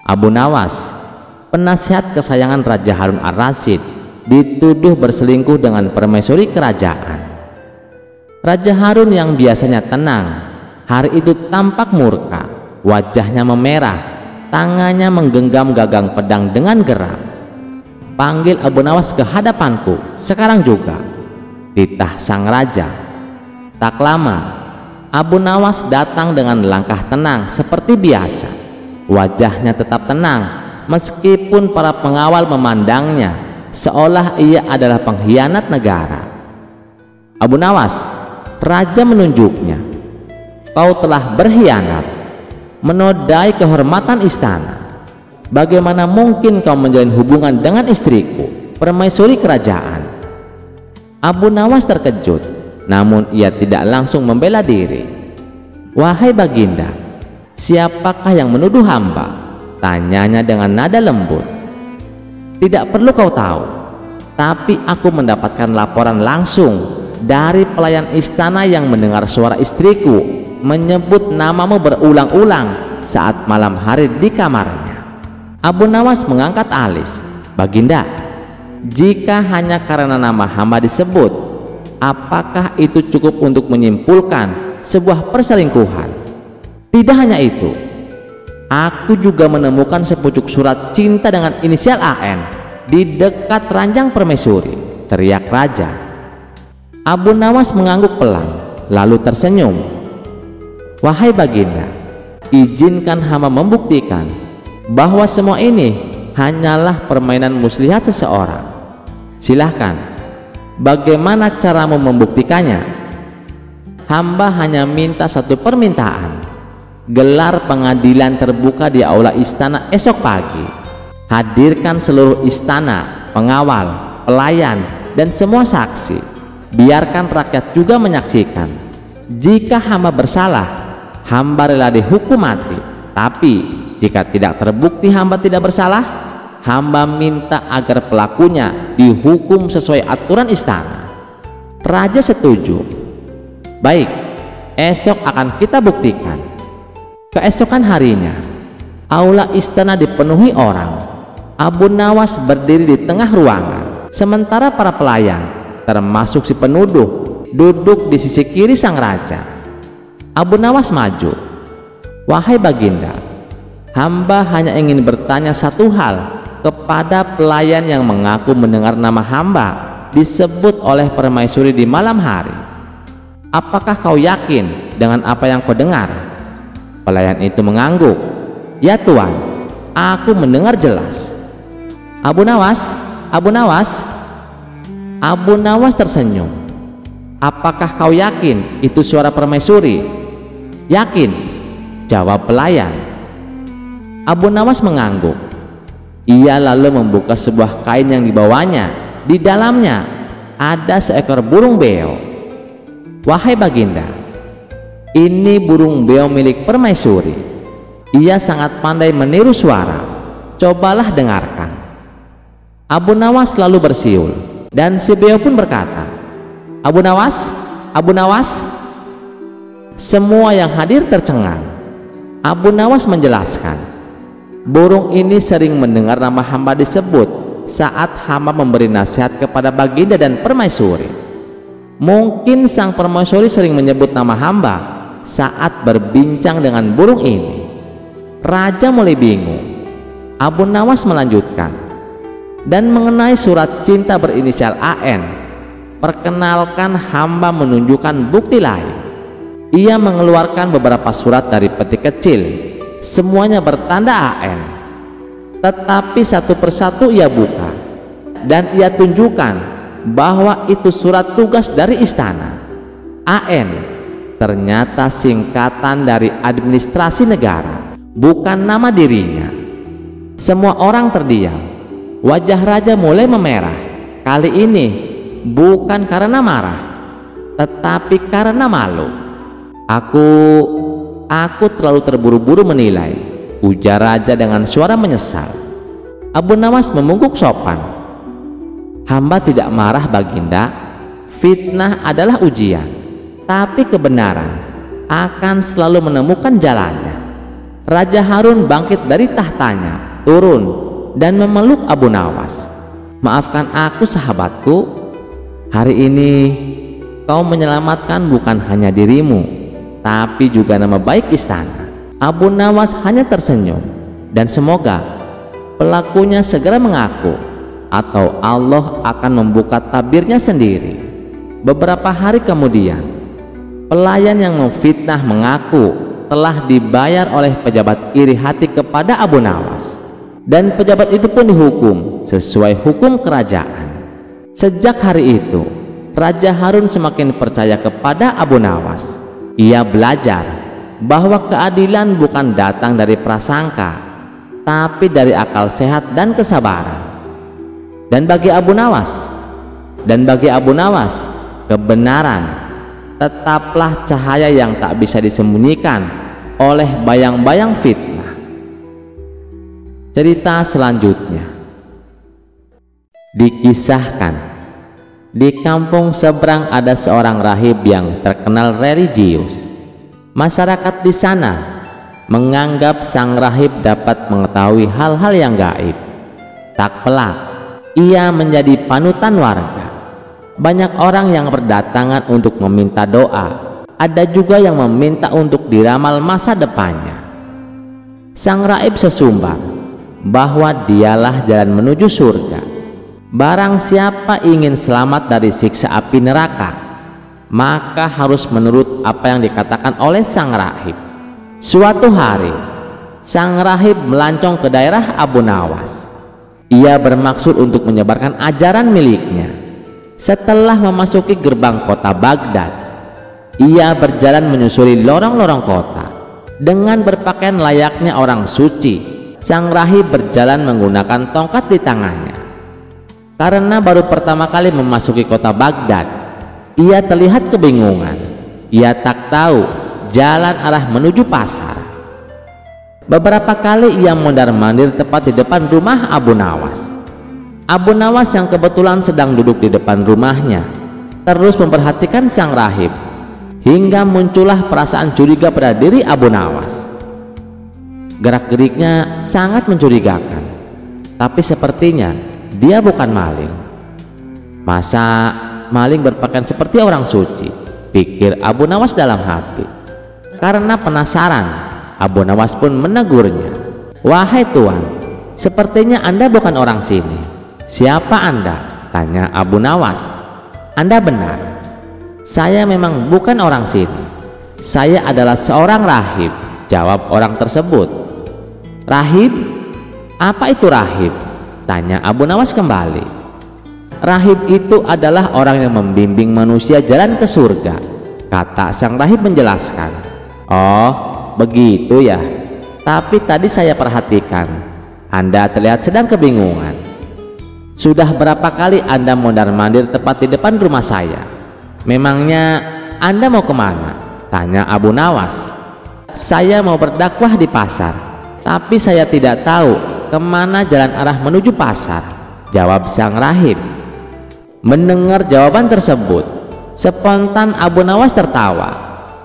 Abu Nawas, penasihat kesayangan Raja Harun ar-Rasyid, dituduh berselingkuh dengan permaisuri kerajaan. Raja Harun yang biasanya tenang, hari itu tampak murka. Wajahnya memerah, tangannya menggenggam gagang pedang dengan geram. "Panggil Abu Nawas ke hadapanku sekarang juga," titah sang raja. Tak lama, Abu Nawas datang dengan langkah tenang seperti biasa. Wajahnya tetap tenang meskipun para pengawal memandangnya seolah ia adalah pengkhianat negara. "Abu Nawas," raja menunjuknya, "kau telah berkhianat, menodai kehormatan istana. Bagaimana mungkin kau menjalin hubungan dengan istriku, permaisuri kerajaan?" Abu Nawas terkejut, namun ia tidak langsung membela diri. "Wahai Baginda, siapakah yang menuduh hamba?" tanyanya dengan nada lembut. "Tidak perlu kau tahu, tapi aku mendapatkan laporan langsung dari pelayan istana yang mendengar suara istriku menyebut namamu berulang-ulang saat malam hari di kamarnya." Abu Nawas mengangkat alis. "Baginda, jika hanya karena nama hamba disebut, apakah itu cukup untuk menyimpulkan sebuah perselingkuhan? Tidak hanya itu, aku juga menemukan sepucuk surat cinta dengan inisial AN di dekat ranjang permaisuri," teriak raja. Abu Nawas mengangguk pelan lalu tersenyum. "Wahai Baginda, izinkan hamba membuktikan bahwa semua ini hanyalah permainan muslihat seseorang. Silahkan, bagaimana caramu membuktikannya?" "Hamba hanya minta satu permintaan. Gelar pengadilan terbuka di aula istana esok pagi. Hadirkan seluruh istana, pengawal, pelayan, dan semua saksi. Biarkan rakyat juga menyaksikan. Jika hamba bersalah, hamba rela dihukum mati. Tapi jika tidak terbukti hamba tidak bersalah, hamba minta agar pelakunya dihukum sesuai aturan istana." Raja setuju. "Baik, esok akan kita buktikan." Keesokan harinya, aula istana dipenuhi orang. Abu Nawas berdiri di tengah ruangan, sementara para pelayan, termasuk si penuduh, duduk di sisi kiri sang raja. Abu Nawas maju. "Wahai baginda, hamba hanya ingin bertanya satu hal kepada pelayan yang mengaku mendengar nama hamba disebut oleh permaisuri di malam hari. Apakah kau yakin dengan apa yang kau dengar?" Pelayan itu mengangguk. "Ya Tuan, aku mendengar jelas." Abu Nawas, Abu Nawas." Abu Nawas tersenyum. "Apakah kau yakin itu suara permaisuri?" "Yakin," jawab pelayan. Abu Nawas mengangguk. Ia lalu membuka sebuah kain yang dibawanya. Di dalamnya ada seekor burung beo. "Wahai baginda, ini burung beo milik permaisuri. Ia sangat pandai meniru suara. Cobalah dengarkan." Abu Nawas lalu bersiul, dan si beo pun berkata, "Abu Nawas, Abu Nawas." Semua yang hadir tercengang. Abu Nawas menjelaskan, "Burung ini sering mendengar nama hamba disebut saat hamba memberi nasihat kepada baginda dan permaisuri. Mungkin sang permaisuri sering menyebut nama hamba saat berbincang dengan burung ini." Raja mulai bingung. Abu Nawas melanjutkan, "Dan mengenai surat cinta berinisial AN, perkenalkan hamba menunjukkan bukti lain." Ia mengeluarkan beberapa surat dari peti kecil, semuanya bertanda AN. Tetapi satu persatu ia buka, dan ia tunjukkan bahwa itu surat tugas dari istana. AN ternyata singkatan dari administrasi negara, bukan nama dirinya. Semua orang terdiam. Wajah raja mulai memerah. Kali ini bukan karena marah, tetapi karena malu. Aku terlalu terburu-buru menilai," ujar raja dengan suara menyesal. Abu Nawas membungkuk sopan. "Hamba tidak marah baginda. Fitnah adalah ujian, tapi kebenaran akan selalu menemukan jalannya." Raja Harun bangkit dari tahtanya, turun dan memeluk Abu Nawas. "Maafkan aku sahabatku. Hari ini kau menyelamatkan bukan hanya dirimu, tapi juga nama baik istana." Abu Nawas hanya tersenyum, dan semoga pelakunya segera mengaku atau Allah akan membuka tabirnya sendiri. Beberapa hari kemudian, pelayan yang memfitnah mengaku telah dibayar oleh pejabat iri hati kepada Abu Nawas, dan pejabat itu pun dihukum sesuai hukum kerajaan. Sejak hari itu, Raja Harun semakin percaya kepada Abu Nawas. Ia belajar bahwa keadilan bukan datang dari prasangka, tapi dari akal sehat dan kesabaran. Dan bagi Abu Nawas, kebenaran tetaplah cahaya yang tak bisa disembunyikan oleh bayang-bayang fitnah. Cerita selanjutnya dikisahkan, di kampung seberang ada seorang rahib yang terkenal religius. Masyarakat di sana menganggap sang rahib dapat mengetahui hal-hal yang gaib. Tak pelak, ia menjadi panutan warga. Banyak orang yang berdatangan untuk meminta doa. Ada juga yang meminta untuk diramal masa depannya. Sang rahib sesumbar bahwa dialah jalan menuju surga. Barang siapa ingin selamat dari siksa api neraka, maka harus menurut apa yang dikatakan oleh sang rahib. Suatu hari, sang rahib melancong ke daerah Abu Nawas. Ia bermaksud untuk menyebarkan ajaran miliknya. Setelah memasuki gerbang kota Baghdad, ia berjalan menyusuri lorong-lorong kota. Dengan berpakaian layaknya orang suci, sang rahib berjalan menggunakan tongkat di tangannya. Karena baru pertama kali memasuki kota Baghdad, ia terlihat kebingungan. Ia tak tahu jalan arah menuju pasar. Beberapa kali ia mondar-mandir tepat di depan rumah Abu Nawas. Abu Nawas yang kebetulan sedang duduk di depan rumahnya terus memperhatikan sang rahib, hingga muncullah perasaan curiga pada diri Abu Nawas. Gerak-geriknya sangat mencurigakan, tapi sepertinya dia bukan maling. maling berpakaian seperti orang suci, pikir Abu Nawas dalam hati. Karena penasaran, Abu Nawas pun menegurnya. "Wahai Tuan, sepertinya Anda bukan orang sini." "Siapa Anda?" tanya Abu Nawas. "Anda benar, saya memang bukan orang sini. Saya adalah seorang rahib," jawab orang tersebut. "Rahib? Apa itu rahib?" tanya Abu Nawas kembali. "Rahib itu adalah orang yang membimbing manusia jalan ke surga," kata sang rahib menjelaskan. "Oh, begitu ya. Tapi tadi saya perhatikan, Anda terlihat sedang kebingungan. Sudah berapa kali Anda mondar-mandir tepat di depan rumah saya? Memangnya Anda mau kemana?" tanya Abu Nawas. "Saya mau berdakwah di pasar, tapi saya tidak tahu kemana jalan arah menuju pasar," jawab sang rahib. Mendengar jawaban tersebut, spontan Abu Nawas tertawa.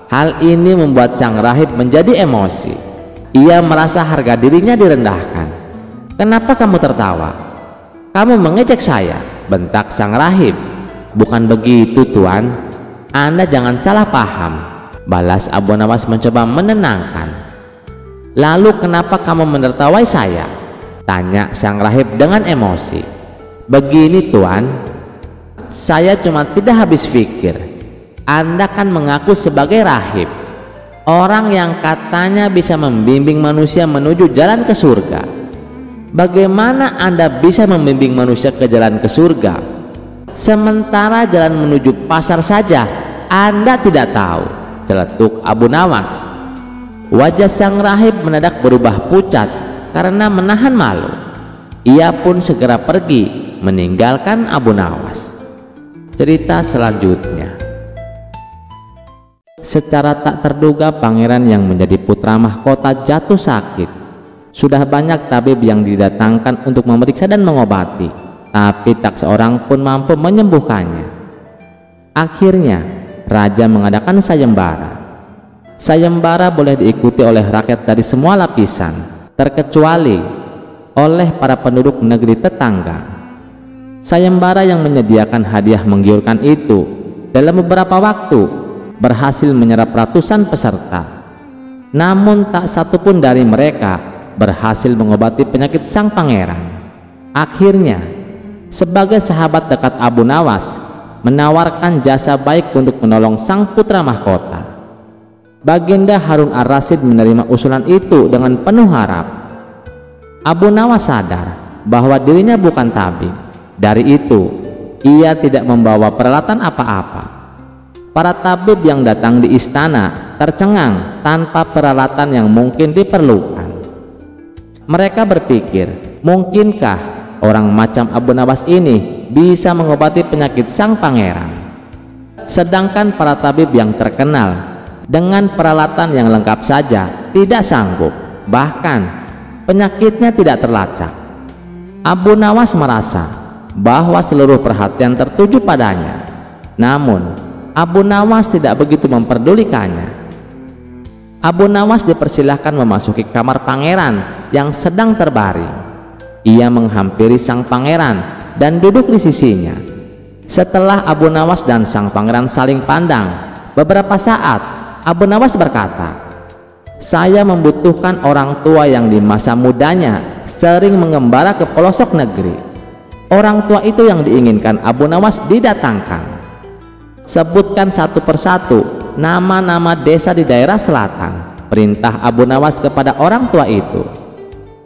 Hal ini membuat sang rahib menjadi emosi. Ia merasa harga dirinya direndahkan. "Kenapa kamu tertawa? Kamu mengejek saya," bentak sang rahib. "Bukan begitu Tuan, Anda jangan salah paham," balas Abu Nawas mencoba menenangkan. "Lalu kenapa kamu menertawai saya?" tanya sang rahib dengan emosi. "Begini Tuan, saya cuma tidak habis pikir. Anda kan mengaku sebagai rahib, orang yang katanya bisa membimbing manusia menuju jalan ke surga. Bagaimana Anda bisa membimbing manusia ke jalan ke surga, sementara jalan menuju pasar saja Anda tidak tahu?" celetuk Abu Nawas. Wajah sang rahib mendadak berubah pucat karena menahan malu. Ia pun segera pergi meninggalkan Abu Nawas. Cerita selanjutnya. Secara tak terduga pangeran yang menjadi putra mahkota jatuh sakit. Sudah banyak tabib yang didatangkan untuk memeriksa dan mengobati, tapi tak seorang pun mampu menyembuhkannya. Akhirnya raja mengadakan sayembara. Sayembara boleh diikuti oleh rakyat dari semua lapisan, terkecuali oleh para penduduk negeri tetangga. Sayembara yang menyediakan hadiah menggiurkan itu dalam beberapa waktu berhasil menyerap ratusan peserta. Namun tak satu pun dari mereka berhasil mengobati penyakit sang pangeran. Akhirnya, sebagai sahabat dekat Abu Nawas, menawarkan jasa baik untuk menolong sang putra mahkota. Baginda Harun ar-Rasyid menerima usulan itu dengan penuh harap. Abu Nawas sadar bahwa dirinya bukan tabib. Dari itu, ia tidak membawa peralatan apa-apa. Para tabib yang datang di istana tercengang tanpa peralatan yang mungkin diperlukan. Mereka berpikir, mungkinkah orang macam Abu Nawas ini bisa mengobati penyakit sang pangeran? Sedangkan para tabib yang terkenal dengan peralatan yang lengkap saja tidak sanggup, bahkan penyakitnya tidak terlacak. Abu Nawas merasa bahwa seluruh perhatian tertuju padanya. Namun Abu Nawas tidak begitu memperdulikannya. Abu Nawas dipersilahkan memasuki kamar pangeran yang sedang terbaring. Ia menghampiri sang pangeran dan duduk di sisinya. Setelah Abu Nawas dan sang pangeran saling pandang beberapa saat, Abu Nawas berkata, "Saya membutuhkan orang tua yang di masa mudanya sering mengembara ke pelosok negeri." Orang tua itu yang diinginkan Abu Nawas didatangkan. "Sebutkan satu persatu nama-nama desa di daerah selatan," perintah Abu Nawas kepada orang tua itu.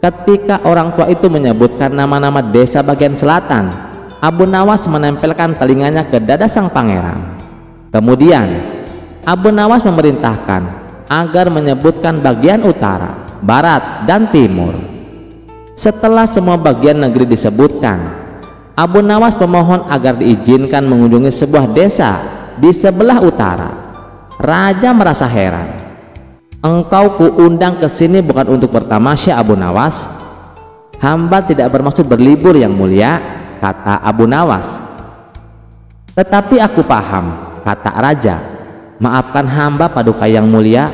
Ketika orang tua itu menyebutkan nama-nama desa bagian selatan, Abu Nawas menempelkan telinganya ke dada sang pangeran. Kemudian Abu Nawas memerintahkan agar menyebutkan bagian utara, barat, dan timur. Setelah semua bagian negeri disebutkan, Abu Nawas memohon agar diizinkan mengunjungi sebuah desa di sebelah utara. Raja merasa heran. "Engkau kuundang ke sini bukan untuk bertamasya, Abu Nawas. Hamba tidak bermaksud berlibur yang mulia," kata Abu Nawas. "Tetapi aku paham," kata raja. "Maafkan hamba paduka yang mulia.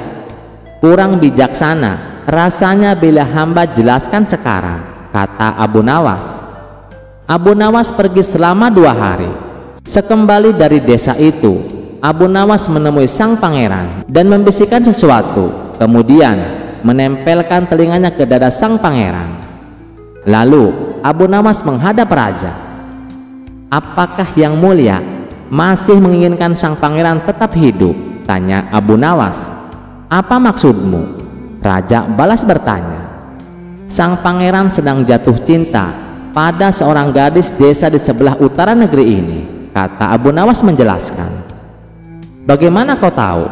Kurang bijaksana rasanya bila hamba jelaskan sekarang," kata Abu Nawas. Abu Nawas pergi selama 2 hari. Sekembali dari desa itu, Abu Nawas menemui sang pangeran dan membisikkan sesuatu, kemudian menempelkan telinganya ke dada sang pangeran. Lalu Abu Nawas menghadap raja. "Apakah yang mulia masih menginginkan sang pangeran tetap hidup?" tanya Abu Nawas. "Apa maksudmu?" Raja balas bertanya. Sang pangeran sedang jatuh cinta pada seorang gadis desa di sebelah utara negeri ini, kata Abu Nawas menjelaskan. "Bagaimana kau tahu?"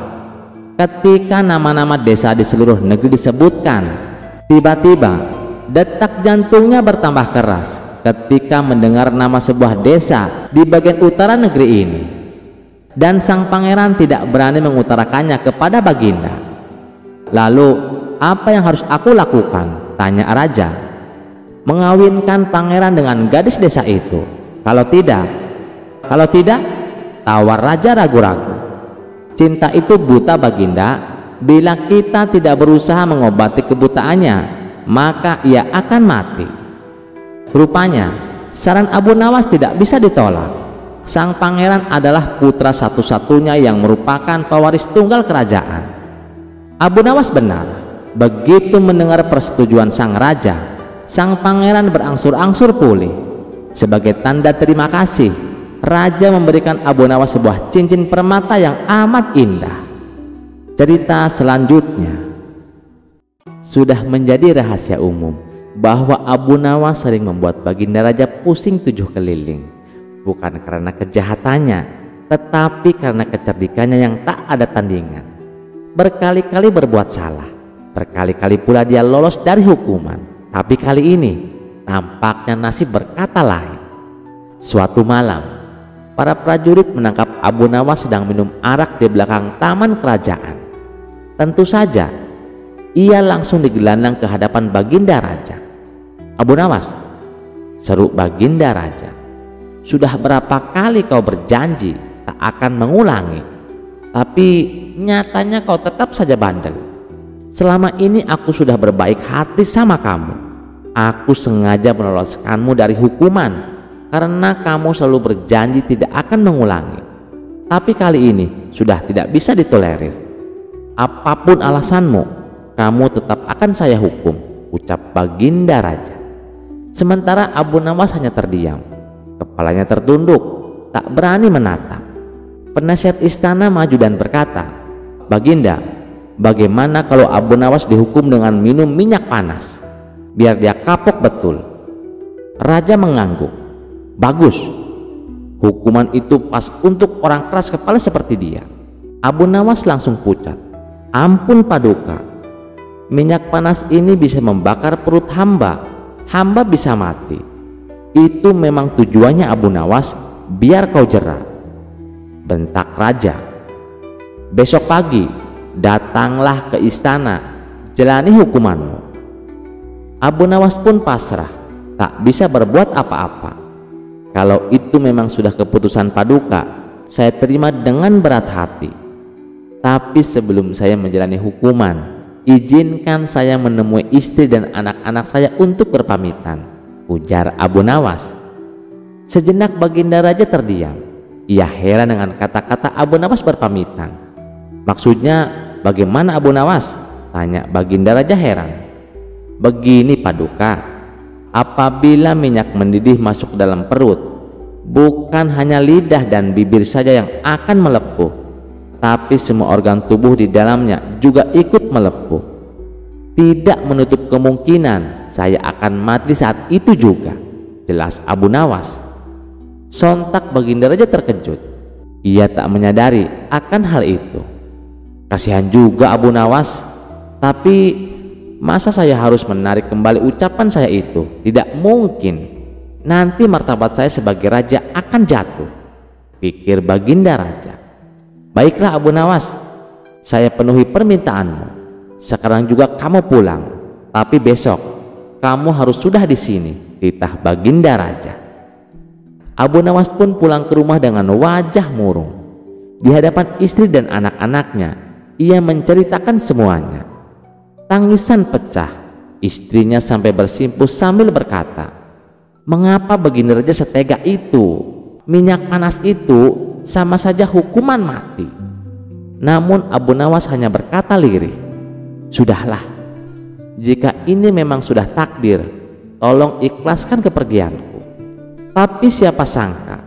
Ketika nama-nama desa di seluruh negeri disebutkan, tiba-tiba detak jantungnya bertambah keras ketika mendengar nama sebuah desa di bagian utara negeri ini. Dan sang pangeran tidak berani mengutarakannya kepada Baginda. "Lalu apa yang harus aku lakukan?" tanya raja. "Mengawinkan pangeran dengan gadis desa itu. Kalau tidak, tawar raja ragu-ragu. "Cinta itu buta Baginda. Bila kita tidak berusaha mengobati kebutaannya, maka ia akan mati." Rupanya saran Abu Nawas tidak bisa ditolak. Sang pangeran adalah putra satu-satunya yang merupakan pewaris tunggal kerajaan. Abu Nawas benar. Begitu mendengar persetujuan sang raja, sang pangeran berangsur-angsur pulih. Sebagai tanda terima kasih, raja memberikan Abu Nawas sebuah cincin permata yang amat indah. Cerita selanjutnya. Sudah menjadi rahasia umum bahwa Abu Nawas sering membuat Baginda Raja pusing 7 keliling. Bukan karena kejahatannya, tetapi karena kecerdikannya yang tak ada tandingan. Berkali-kali berbuat salah, berkali-kali pula dia lolos dari hukuman. Tapi kali ini tampaknya nasib berkata lain. Suatu malam, para prajurit menangkap Abu Nawas sedang minum arak di belakang taman kerajaan. Tentu saja ia langsung digelandang ke hadapan Baginda Raja. "Abu Nawas," seru Baginda Raja, "sudah berapa kali kau berjanji tak akan mengulangi, tapi nyatanya kau tetap saja bandel. Selama ini aku sudah berbaik hati sama kamu. Aku sengaja meloloskanmu dari hukuman karena kamu selalu berjanji tidak akan mengulangi. Tapi kali ini sudah tidak bisa ditolerir. Apapun alasanmu, kamu tetap akan saya hukum," ucap Baginda Raja. Sementara Abu Nawas hanya terdiam, kepalanya tertunduk, tak berani menatap. Penasihat istana maju dan berkata, "Baginda, bagaimana kalau Abu Nawas dihukum dengan minum minyak panas, biar dia kapok betul?" Raja mengangguk. "Bagus, hukuman itu pas untuk orang keras kepala seperti dia." Abu Nawas langsung pucat. "Ampun Paduka, minyak panas ini bisa membakar perut hamba bisa mati. Itu memang tujuannya Abu Nawas, biar kau jera," bentak raja. "Besok pagi datanglah ke istana, jalani hukumanmu." Abu Nawas pun pasrah, tak bisa berbuat apa-apa. "Kalau itu memang sudah keputusan Paduka, saya terima dengan berat hati. Tapi sebelum saya menjalani hukuman, izinkan saya menemui istri dan anak-anak saya untuk berpamitan," ujar Abu Nawas. Sejenak Baginda Raja terdiam. Ia heran dengan kata-kata Abu Nawas berpamitan. "Maksudnya bagaimana Abu Nawas?" tanya Baginda Raja heran. "Begini Paduka, apabila minyak mendidih masuk dalam perut, bukan hanya lidah dan bibir saja yang akan melepuh, tapi semua organ tubuh di dalamnya juga ikut melepuh. Tidak menutup kemungkinan saya akan mati saat itu juga," jelas Abu Nawas. Sontak Baginda Raja terkejut. Ia tak menyadari akan hal itu. "Kasihan juga Abu Nawas, tapi masa saya harus menarik kembali ucapan saya itu? Tidak mungkin. Nanti martabat saya sebagai raja akan jatuh," pikir Baginda Raja. "Baiklah Abu Nawas, saya penuhi permintaanmu. Sekarang juga kamu pulang, tapi besok kamu harus sudah di sini," titah Baginda Raja. Abu Nawas pun pulang ke rumah dengan wajah murung. Di hadapan istri dan anak-anaknya, ia menceritakan semuanya. Tangisan pecah, istrinya sampai bersimpuh sambil berkata, "Mengapa Baginda Raja setega itu? Minyak panas itu sama saja hukuman mati. Namun Abu Nawas hanya berkata lirih, "Sudahlah, jika ini memang sudah takdir, tolong ikhlaskan kepergianku." Tapi siapa sangka,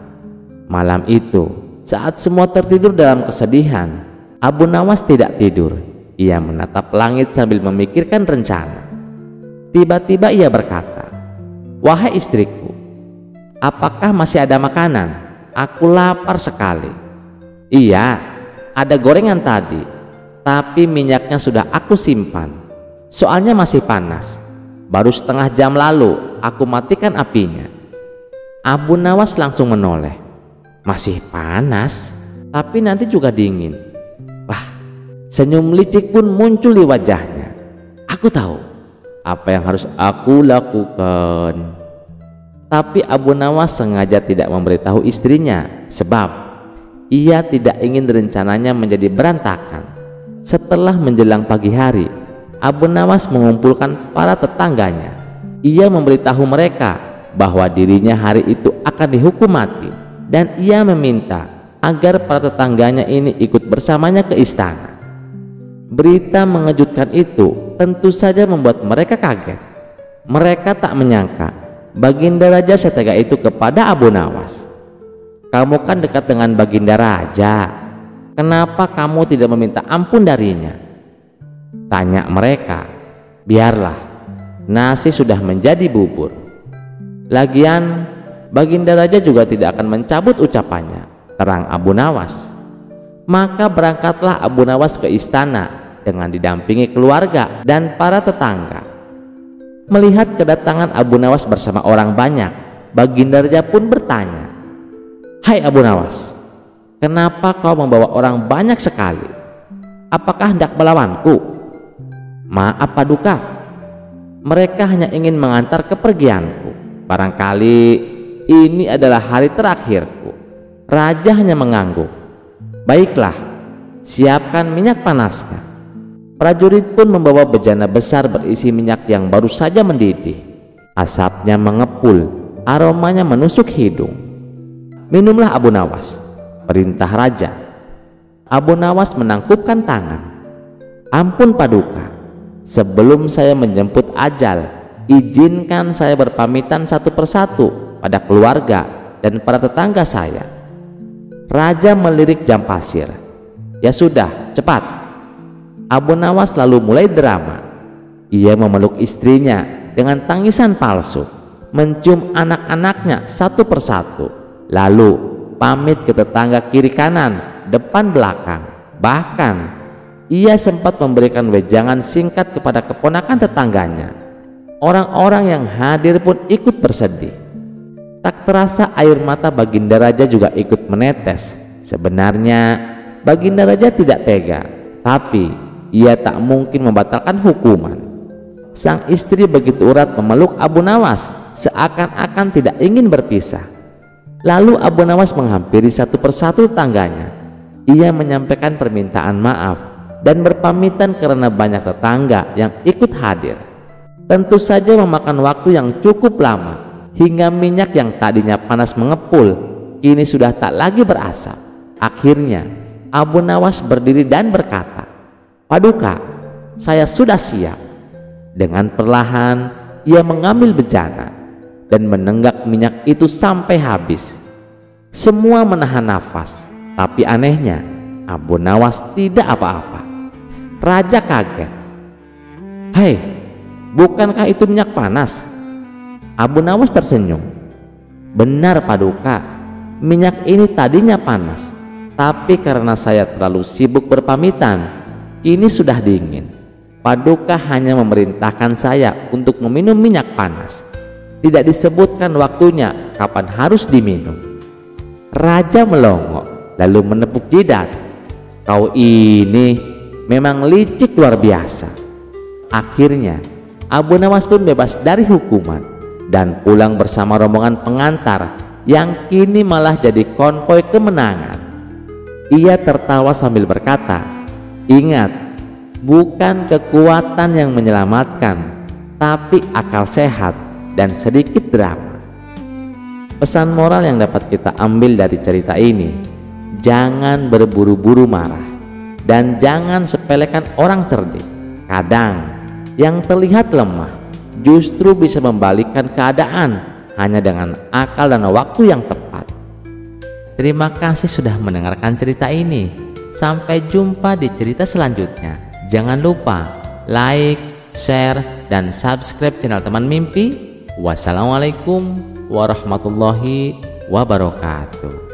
malam itu saat semua tertidur dalam kesedihan, Abu Nawas tidak tidur. Ia menatap langit sambil memikirkan rencana. Tiba-tiba ia berkata, "Wahai istriku, apakah masih ada makanan? Aku lapar sekali." "Iya, ada gorengan tadi, tapi minyaknya sudah aku simpan. Soalnya masih panas. Baru setengah jam lalu aku matikan apinya." Abu Nawas langsung menoleh. "Masih panas, tapi nanti juga dingin." Wah, senyum licik pun muncul di wajahnya. "Aku tahu apa yang harus aku lakukan." Tapi Abu Nawas sengaja tidak memberitahu istrinya, sebab ia tidak ingin rencananya menjadi berantakan. Setelah menjelang pagi hari, Abu Nawas mengumpulkan para tetangganya. Ia memberitahu mereka bahwa dirinya hari itu akan dihukum mati, dan ia meminta agar para tetangganya ini ikut bersamanya ke istana. Berita mengejutkan itu tentu saja membuat mereka kaget. Mereka tak menyangka Baginda Raja setega itu kepada Abu Nawas. "Kamu kan dekat dengan Baginda Raja, kenapa kamu tidak meminta ampun darinya?" tanya mereka. "Biarlah, nasi sudah menjadi bubur. Lagian Baginda Raja juga tidak akan mencabut ucapannya," terang Abu Nawas. Maka berangkatlah Abu Nawas ke istana dengan didampingi keluarga dan para tetangga. Melihat kedatangan Abu Nawas bersama orang banyak, Baginda Raja pun bertanya, "Hai Abu Nawas, kenapa kau membawa orang banyak sekali? Apakah hendak melawanku?" "Maaf Paduka, mereka hanya ingin mengantar kepergianku. Barangkali ini adalah hari terakhirku." Raja hanya mengangguk. "Baiklah, siapkan minyak panasnya." Prajurit pun membawa bejana besar berisi minyak yang baru saja mendidih. Asapnya mengepul, aromanya menusuk hidung. "Minumlah Abu Nawas," perintah raja. Abu Nawas menangkupkan tangan. "Ampun Paduka, sebelum saya menjemput ajal, izinkan saya berpamitan satu persatu pada keluarga dan para tetangga saya." Raja melirik jam pasir. "Ya sudah, cepat." Abu Nawas lalu mulai drama. Ia memeluk istrinya dengan tangisan palsu, mencium anak-anaknya satu persatu, lalu pamit ke tetangga kiri kanan, depan belakang. Bahkan ia sempat memberikan wejangan singkat kepada keponakan tetangganya. Orang-orang yang hadir pun ikut bersedih. Tak terasa air mata Baginda Raja juga ikut menetes. Sebenarnya Baginda Raja tidak tega, tapi ia tak mungkin membatalkan hukuman. Sang istri begitu erat memeluk Abu Nawas, seakan-akan tidak ingin berpisah. Lalu Abu Nawas menghampiri satu persatu tetangganya. Ia menyampaikan permintaan maaf dan berpamitan karena banyak tetangga yang ikut hadir. Tentu saja memakan waktu yang cukup lama, hingga minyak yang tadinya panas mengepul kini sudah tak lagi berasap. Akhirnya Abu Nawas berdiri dan berkata, "Paduka, saya sudah siap." Dengan perlahan ia mengambil bejana dan menenggak minyak itu sampai habis. Semua menahan nafas, tapi anehnya Abu Nawas tidak apa-apa. Raja kaget. "Hei, bukankah itu minyak panas?" Abu Nawas tersenyum. "Benar Paduka, minyak ini tadinya panas, tapi karena saya terlalu sibuk berpamitan, kini sudah dingin. Paduka hanya memerintahkan saya untuk meminum minyak panas. Tidak disebutkan waktunya kapan harus diminum." Raja melongo lalu menepuk jidat. "Kau ini memang licik luar biasa." Akhirnya Abu Nawas pun bebas dari hukuman dan pulang bersama rombongan pengantar yang kini malah jadi konvoi kemenangan. Ia tertawa sambil berkata, "Ingat, bukan kekuatan yang menyelamatkan, tapi akal sehat dan sedikit drama." Pesan moral yang dapat kita ambil dari cerita ini, jangan berburu-buru marah dan jangan sepelekan orang cerdik. Kadang yang terlihat lemah justru bisa membalikkan keadaan hanya dengan akal dan waktu yang tepat. Terima kasih sudah mendengarkan cerita ini. Sampai jumpa di cerita selanjutnya. Jangan lupa like, share, dan subscribe channel Teman Mimpi. Wassalamualaikum warahmatullahi wabarakatuh.